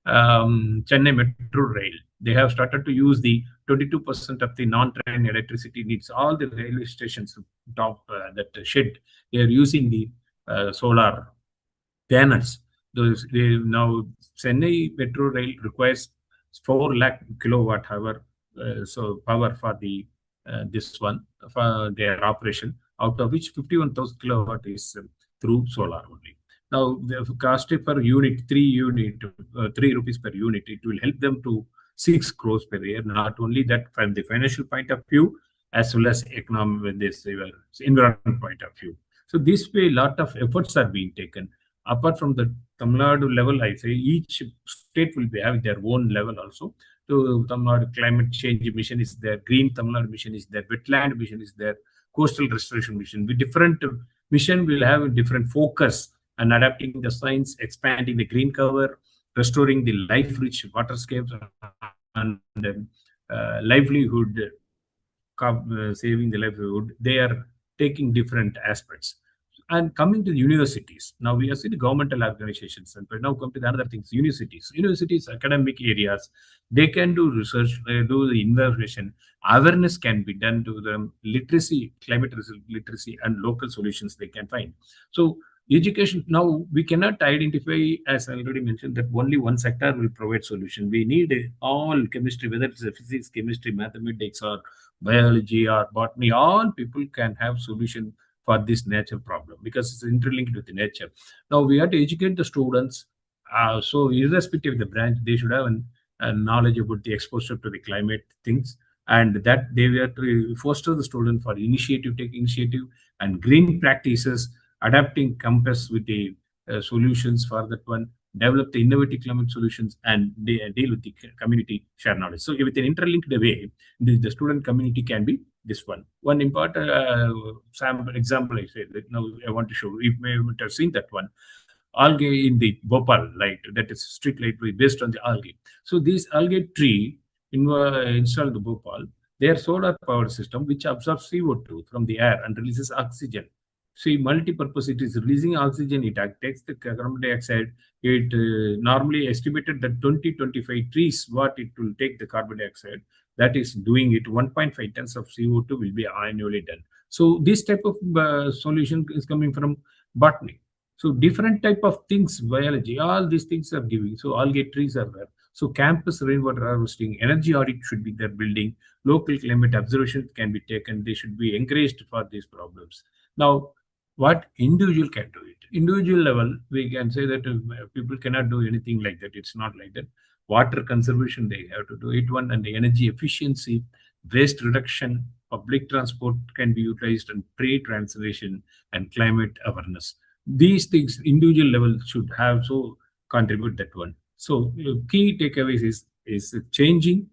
Chennai Metro Rail, they have started to use the 22% of the non-train electricity needs. All the railway stations top that shed, they are using the solar panels. Now Chennai Metro Rail requires 4 lakh kilowatt hour so power for the this one for their operation, out of which 51,000 kilowatt is through solar only. Now the cost per unit, 3 rupees per unit, it will help them to 6 crores per year. Not only that, from the financial point of view, as well as economic, this environment point of view. So this way, lot of efforts are being taken. Apart from the Tamil Nadu level, I say each state will be having their own level also. So Tamil Nadu climate change mission is there, green Tamil Nadu mission is there, wetland mission is there, coastal restoration mission. With different mission will have a different focus and adapting the science, expanding the green cover, restoring the life-rich waterscapes, and livelihood, saving the livelihood. They are taking different aspects. And coming to the universities, now we have seen the governmental organizations, and now come to the other things, universities. Universities, academic areas, they can do research, do the innovation, awareness can be done to them, literacy, climate literacy, and local solutions they can find. So education, now we cannot identify, as I already mentioned, that only one sector will provide solution. We need all chemistry, whether it's physics, chemistry, mathematics, or biology, or botany, all people can have solution for this nature problem, because it's interlinked with the nature. Now we have to educate the students. So irrespective of the branch, they should have a knowledge about the exposure to the climate things, and that they were to foster the student for initiative, take initiative, and green practices, adapting campus with the solutions for that one, develop the innovative climate solutions, and they deal with the community share knowledge. So with an interlinked way, the student community can be this one. One important sample example I said that now I want to show. You may have seen that one. Algae in the Bhopal light, that is street light based on the algae. So these algae tree installed in the Bhopal, their solar power system which absorbs CO2 from the air and releases oxygen. See, multi-purpose, it is releasing oxygen, it takes the carbon dioxide. It normally estimated that 20-25 trees, what it will take the carbon dioxide, that is doing it 1.5 tons of CO2 will be annually done. So this type of solution is coming from botany. So different type of things, biology, all these things are giving. So algae trees are there. So campus rainwater harvesting, energy audit should be there building, local climate observations can be taken. They should be encouraged for these problems. Now, what individual can do it? Individual level, we can say that people cannot do anything like that. It's not like that. Water conservation, they have to do it one, and the energy efficiency, waste reduction, public transport can be utilized, and trade translation and climate awareness. These things individual level should have so contribute that one. So key takeaways is changing.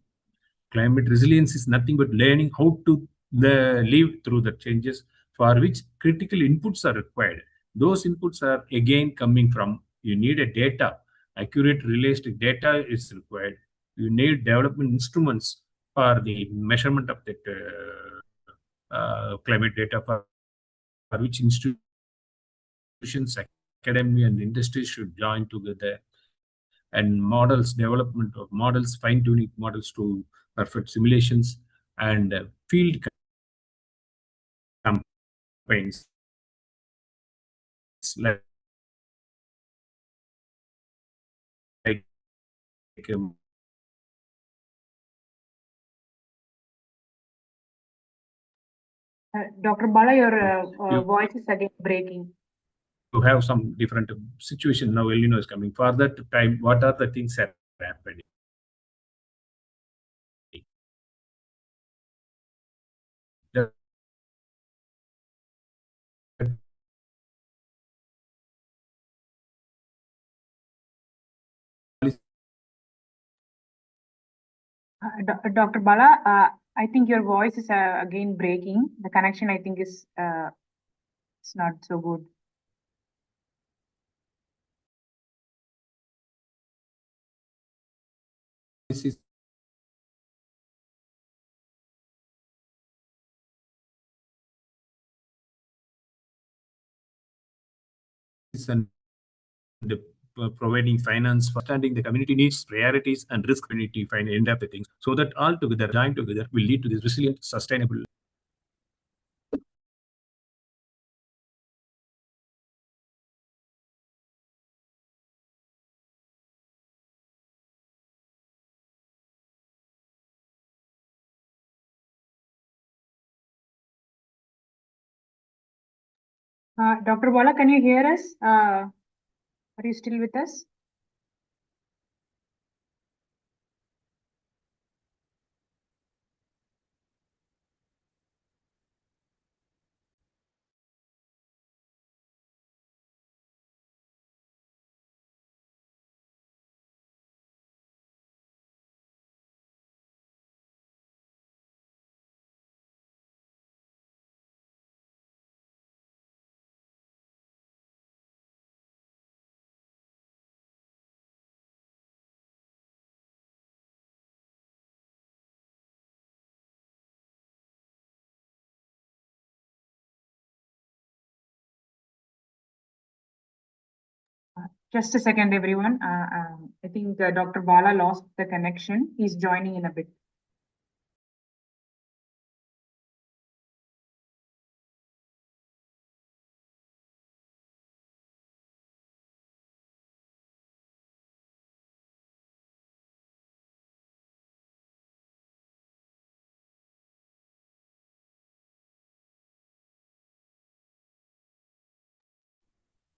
Climate resilience is nothing but learning how to live through the changes, for which critical inputs are required. Those inputs are again coming from, you need a data, accurate, realistic data is required. You need development instruments for the measurement of that climate data, for which institutions, academy, and industry should join together, and models, development of models, fine-tuning models to perfect simulations, and field campaigns like Dr. Bala, your you voice is again breaking. have some different situation. Now El Nino is coming. For that time, what are the things that are happening? The Dr. Bala, I think your voice is again breaking. The connection, I think, is it's not so good. this is and providing finance for understanding the community needs, priorities, and risk community find end up the things, so that all together, joined together, will lead to this resilient, sustainable. Dr. Bala, can you hear us? Are you still with us? Just a second, everyone. I think Dr. Bala lost the connection. He's joining in a bit.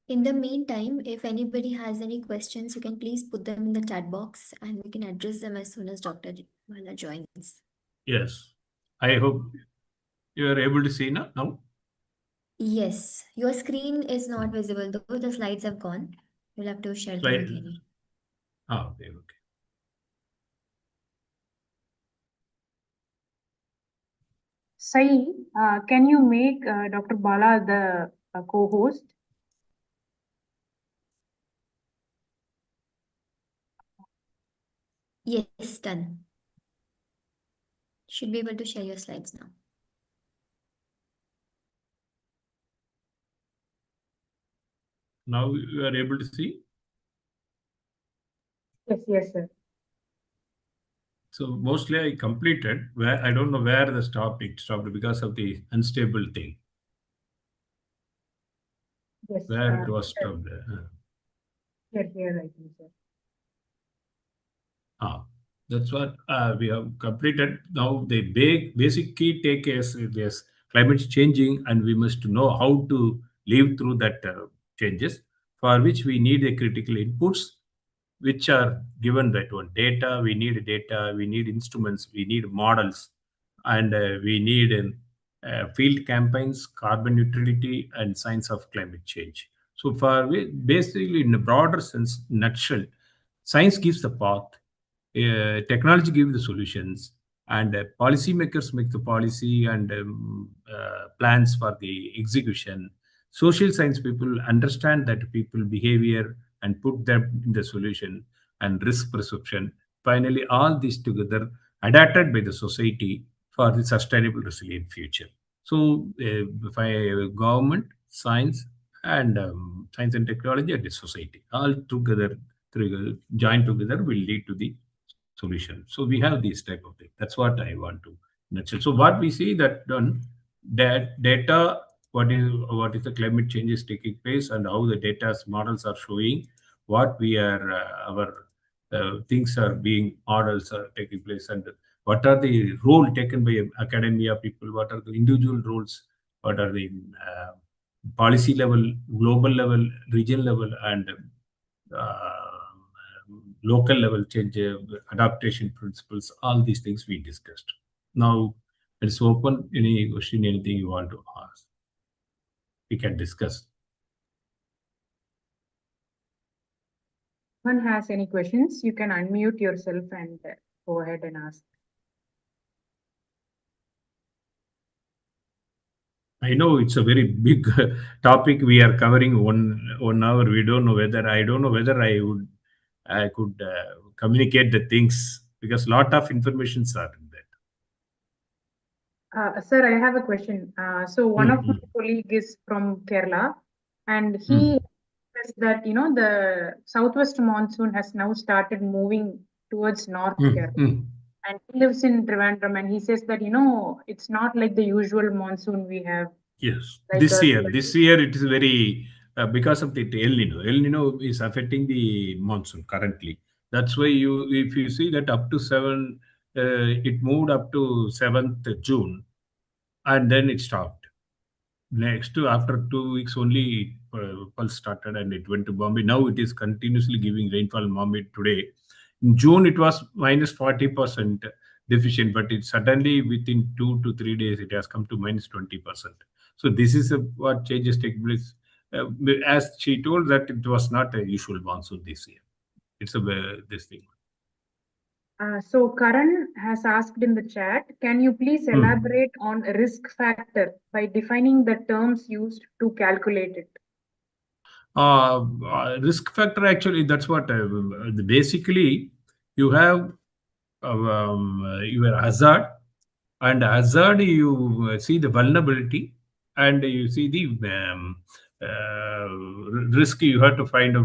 In the meantime, if anybody has any questions, you can please put them in the chat box and we can address them as soon as Dr. Bala joins. Yes. I hope you are able to see now. Yes, your screen is not visible though. The slides have gone. You'll have to share them Slide. again. Okay, okay. Sai, can you make Dr. Bala the co-host? Yes, done. Should be able to share your slides now. Now you are able to see. Yes, yes, sir. So mostly I completed where I don't know where it stopped because of the unstable thing, Yes, where it was stopped. here, I think, sir. Ah, that's what we have completed. Now the basic key take is yes, climate is changing, and we must know how to live through that changes. For which we need a critical inputs, which are given that one data, we need instruments, we need models, and we need field campaigns, carbon neutrality, and science of climate change. So basically in a broader sense, nutshell, science gives the path, technology gives the solutions, and policymakers make the policy and plans for the execution. Social science people understand that people behavior and put them in the solution and risk perception. Finally, all this together adapted by the society for the sustainable resilient future. So, by government, science and technology, and the society all together join together will lead to the solution. So we have these type of things. That's what I want to nutshell. So what we see that done that data, what is the climate change is taking place and how the data models are showing what we are our things are being models are taking place, and what are the role taken by academia people, what are the individual roles, what are the uh, policy level, global level, regional level, and local level change, adaptation principles, all these things we discussed. Now, let's open any question, anything you want to ask. We can discuss. If anyone has any questions, you can unmute yourself and go ahead and ask. I know it's a very big topic we are covering 1 hour. We don't know whether I don't know whether I could communicate the things because lot of informations are in that. Sir, I have a question. So one of my Mm, colleague is from Kerala, and mm, he says that the southwest monsoon has now started moving towards North mm, Kerala, mm. and he lives in Trivandrum, and he says that it's not like the usual monsoon we have, Yes, like a this year it is very because of the El Nino. El Nino is affecting the monsoon currently. That's why if you see that up to it moved up to 7th June, and then it stopped. Next to after 2 weeks only, pulse started and it went to Bombay. Now it is continuously giving rainfall in Bombay today. In June it was minus 40% deficient, but it suddenly within 2 to 3 days it has come to minus 20%. So this is what changes take place. As she told that it was not a usual monsoon this year. It's a this thing. So Karan has asked in the chat, can you please Hmm. elaborate on risk factor by defining the terms used to calculate it? Risk factor actually that's what basically you have your hazard, and hazard you see the vulnerability, and you see the risk. You have to find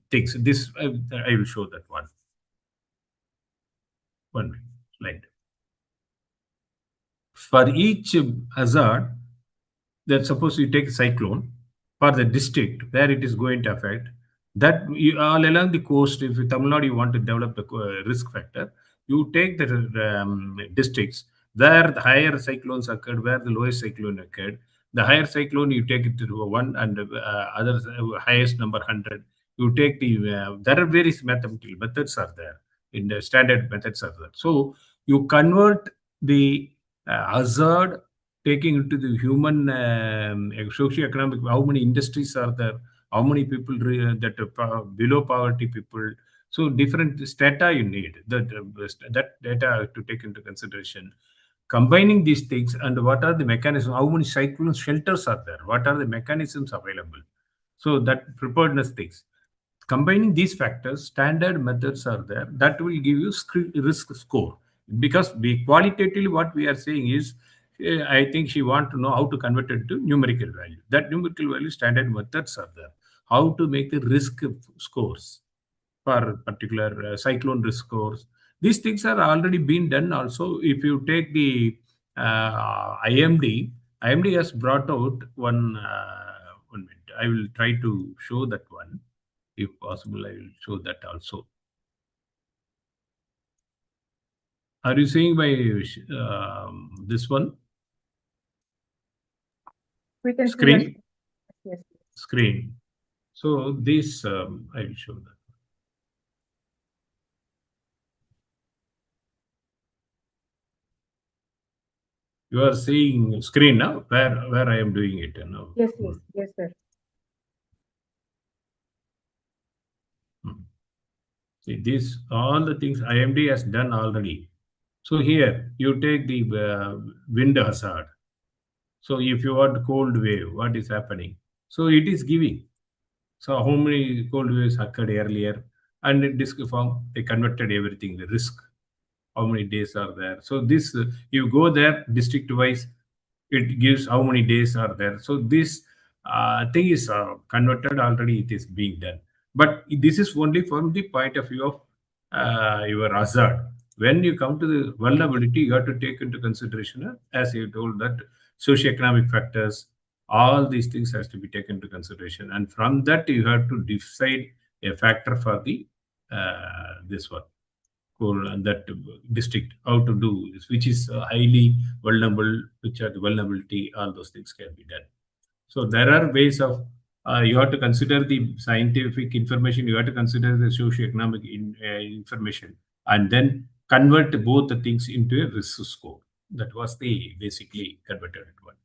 things. This I will show that one slide for each hazard. That suppose you take a cyclone for the district where it is going to affect, that you, all along the coast, if you Tamil Nadu you want to develop the risk factor, you take the districts where the higher cyclones occurred, where the lowest cyclone occurred. The higher cyclone you take it to one, and other highest number 100. You take the there are various mathematical methods are there, in the standard methods are there. So you convert the hazard taking into the human socio-economic, how many industries are there, how many people that are below poverty people. So different data you need, that data to take into consideration. Combining these things and what are the mechanisms, how many cyclone shelters are there, what are the mechanisms available. So that preparedness things. Combining these factors, standard methods are there that will give you risk score. Because we qualitatively what we are saying is, I think she want to know how to convert it to numerical value. That numerical value standard methods are there. How to make the risk scores for particular cyclone risk scores. These things are already been done also. If you take the IMD has brought out one. 1 minute. I will try to show that one. If possible, I will show that also. Are you seeing my this one We can see your screen? yes. Screen. So this I will show that. You are seeing screen now, where I am doing it now. Yes, sir. See, these all the things IMD has done already. So here you take the wind hazard. So if you want cold wave, what is happening? So it is giving. So how many cold waves occurred earlier? And in disk form, they converted everything, the risk. How many days are there? So this, you go there district wise, it gives how many days are there. So this thing is converted already. It is being done, but this is only from the point of view of your hazard. When you come to the vulnerability, you have to take into consideration, as you told, that socioeconomic factors, all these things has to be taken into consideration, and from that you have to decide a factor for the this one cool and that district how to do this, which is highly vulnerable, which are the vulnerability, all those things can be done. So there are ways of you have to consider the scientific information, you have to consider the socio-economic information, and then convert both the things into a risk score. That was the basically converted one.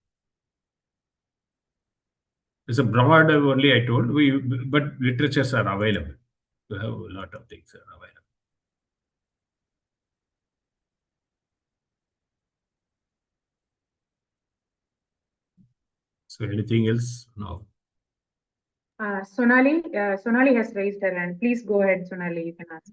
It's a broad only I told, but literatures are available. We have a lot of things are available. So anything else? No. Sonali has raised her hand. Please go ahead, Sonali. You can ask.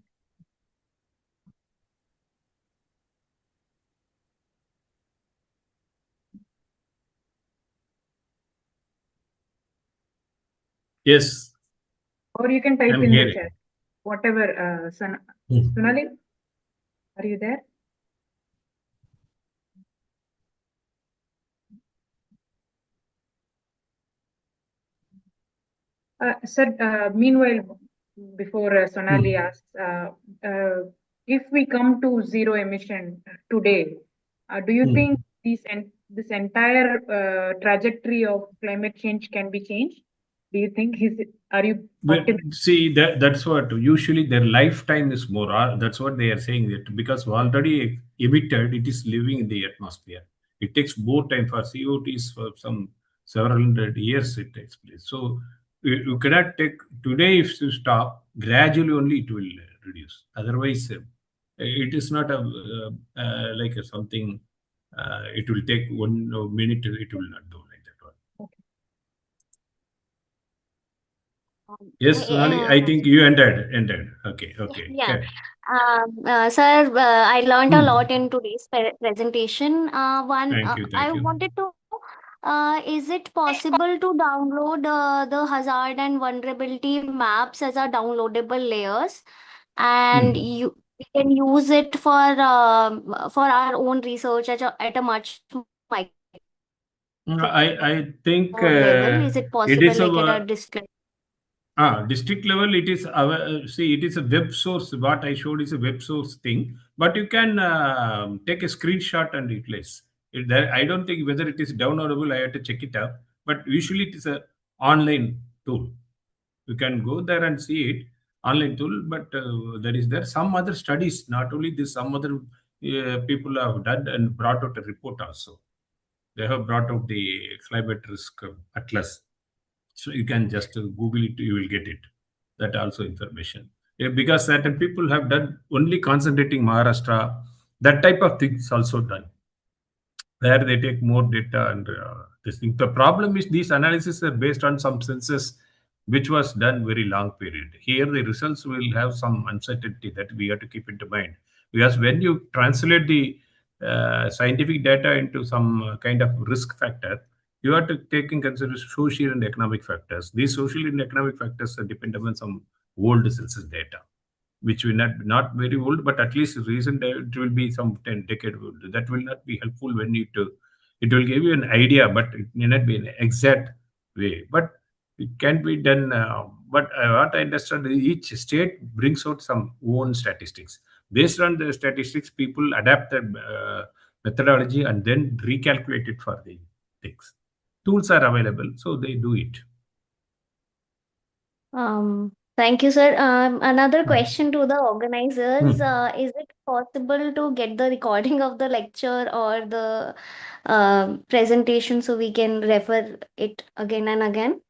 Yes, Or you can type I'm in the hearing. chat. Whatever, Sonali, are you there? Sir, meanwhile, before Sonali asks, if we come to zero emission today, do you think this entire trajectory of climate change can be changed? Do you think are you Well, optimistic? see, that's what usually their lifetime is more. That's what they are saying, that because already emitted, it is living in the atmosphere. It takes more time for CO2s for some several hundred years. It takes place. So you cannot take today. If you stop, gradually only it will reduce. Otherwise, it is not a like a something. It will take 1 minute. It will not do like that one. Yes, Sonali, I think you ended. Okay, okay. Yeah. Okay. Sir, I learned a lot Hmm. in today's presentation. Thank you, I thank you. wanted to know, is it possible to download the hazard and vulnerability maps as a downloadable layers, and Hmm. we can use it for our own research at a much micro I think level? Is it it possible is like at a a district? district level. It is our see. It is a web source. What I showed is a web source thing, but you can take a screenshot and replace it. There, I don't think whether it is downloadable. I have to check it out. But usually it is a online tool. You can go there and see it online tool, but there is there some other studies, not only this, some other people have done and brought out a report also. They have brought out the climate risk atlas. So you can just Google it, you will get it. That also information. Because certain people have done only concentrating Maharashtra, that type of things also done. There they take more data and this thing. The problem is these analyses are based on some census which was done very long period. Here the results will have some uncertainty that we have to keep into mind. Because when you translate the scientific data into some kind of risk factor, you have to take in consideration social and economic factors. These social and economic factors are dependent on some old census data, which will not very old, but at least recent. It will be some 10 decade old. That will not be helpful when it will give you an idea, but it may not be an exact way. But it can be done. But what I understand, each state brings out some own statistics. Based on the statistics, people adapt the methodology and then recalculate it for the things. Tools are available, so they do it. Thank you, sir. Another question to the organizers. Hmm. Is it possible to get the recording of the lecture or the presentation so we can refer it again and again?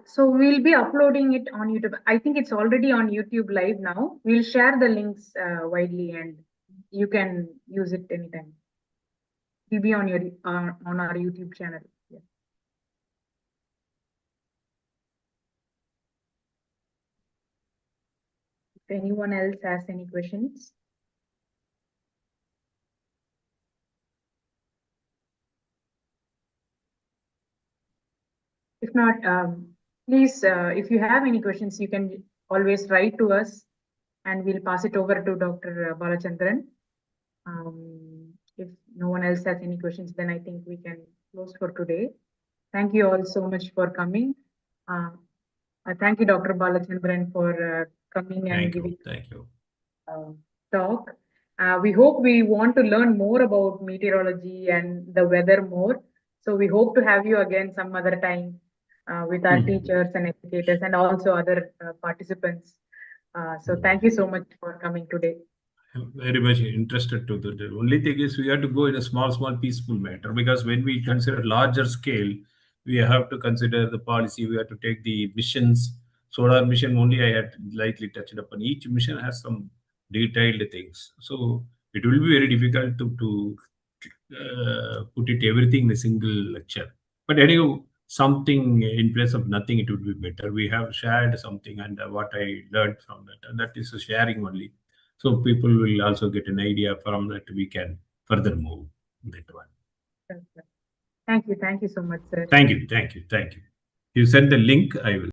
So we'll be uploading it on YouTube. I think it's already on YouTube live now. We'll share the links widely, and you can use it anytime. It'll be on your on our YouTube channel. Yeah. If anyone else has any questions. If not, please, if you have any questions, you can always write to us and we'll pass it over to Dr. Balachandran. If no one else has any questions, then I think we can close for today. Thank you all so much for coming. Thank you, Dr. Balachandran, for coming and giving talk. We hope we want to learn more about meteorology and the weather more. So we hope to have you again some other time with our teachers and educators and also other participants. So thank you so much for coming today. I'm very much interested to the only thing is we have to go in a small peaceful matter, because when we consider larger scale, we have to consider the policy, we have to take the missions. Solar mission only I had lightly touched upon. Each mission has some detailed things. So it will be very difficult to put it everything in a single lecture. But anyhow, something in place of nothing, it would be better. We have shared something, and what I learned from that, and that is a sharing only. So people will also get an idea from that we can further move that one. Thank you so much, sir. Thank you. You send the link, I will.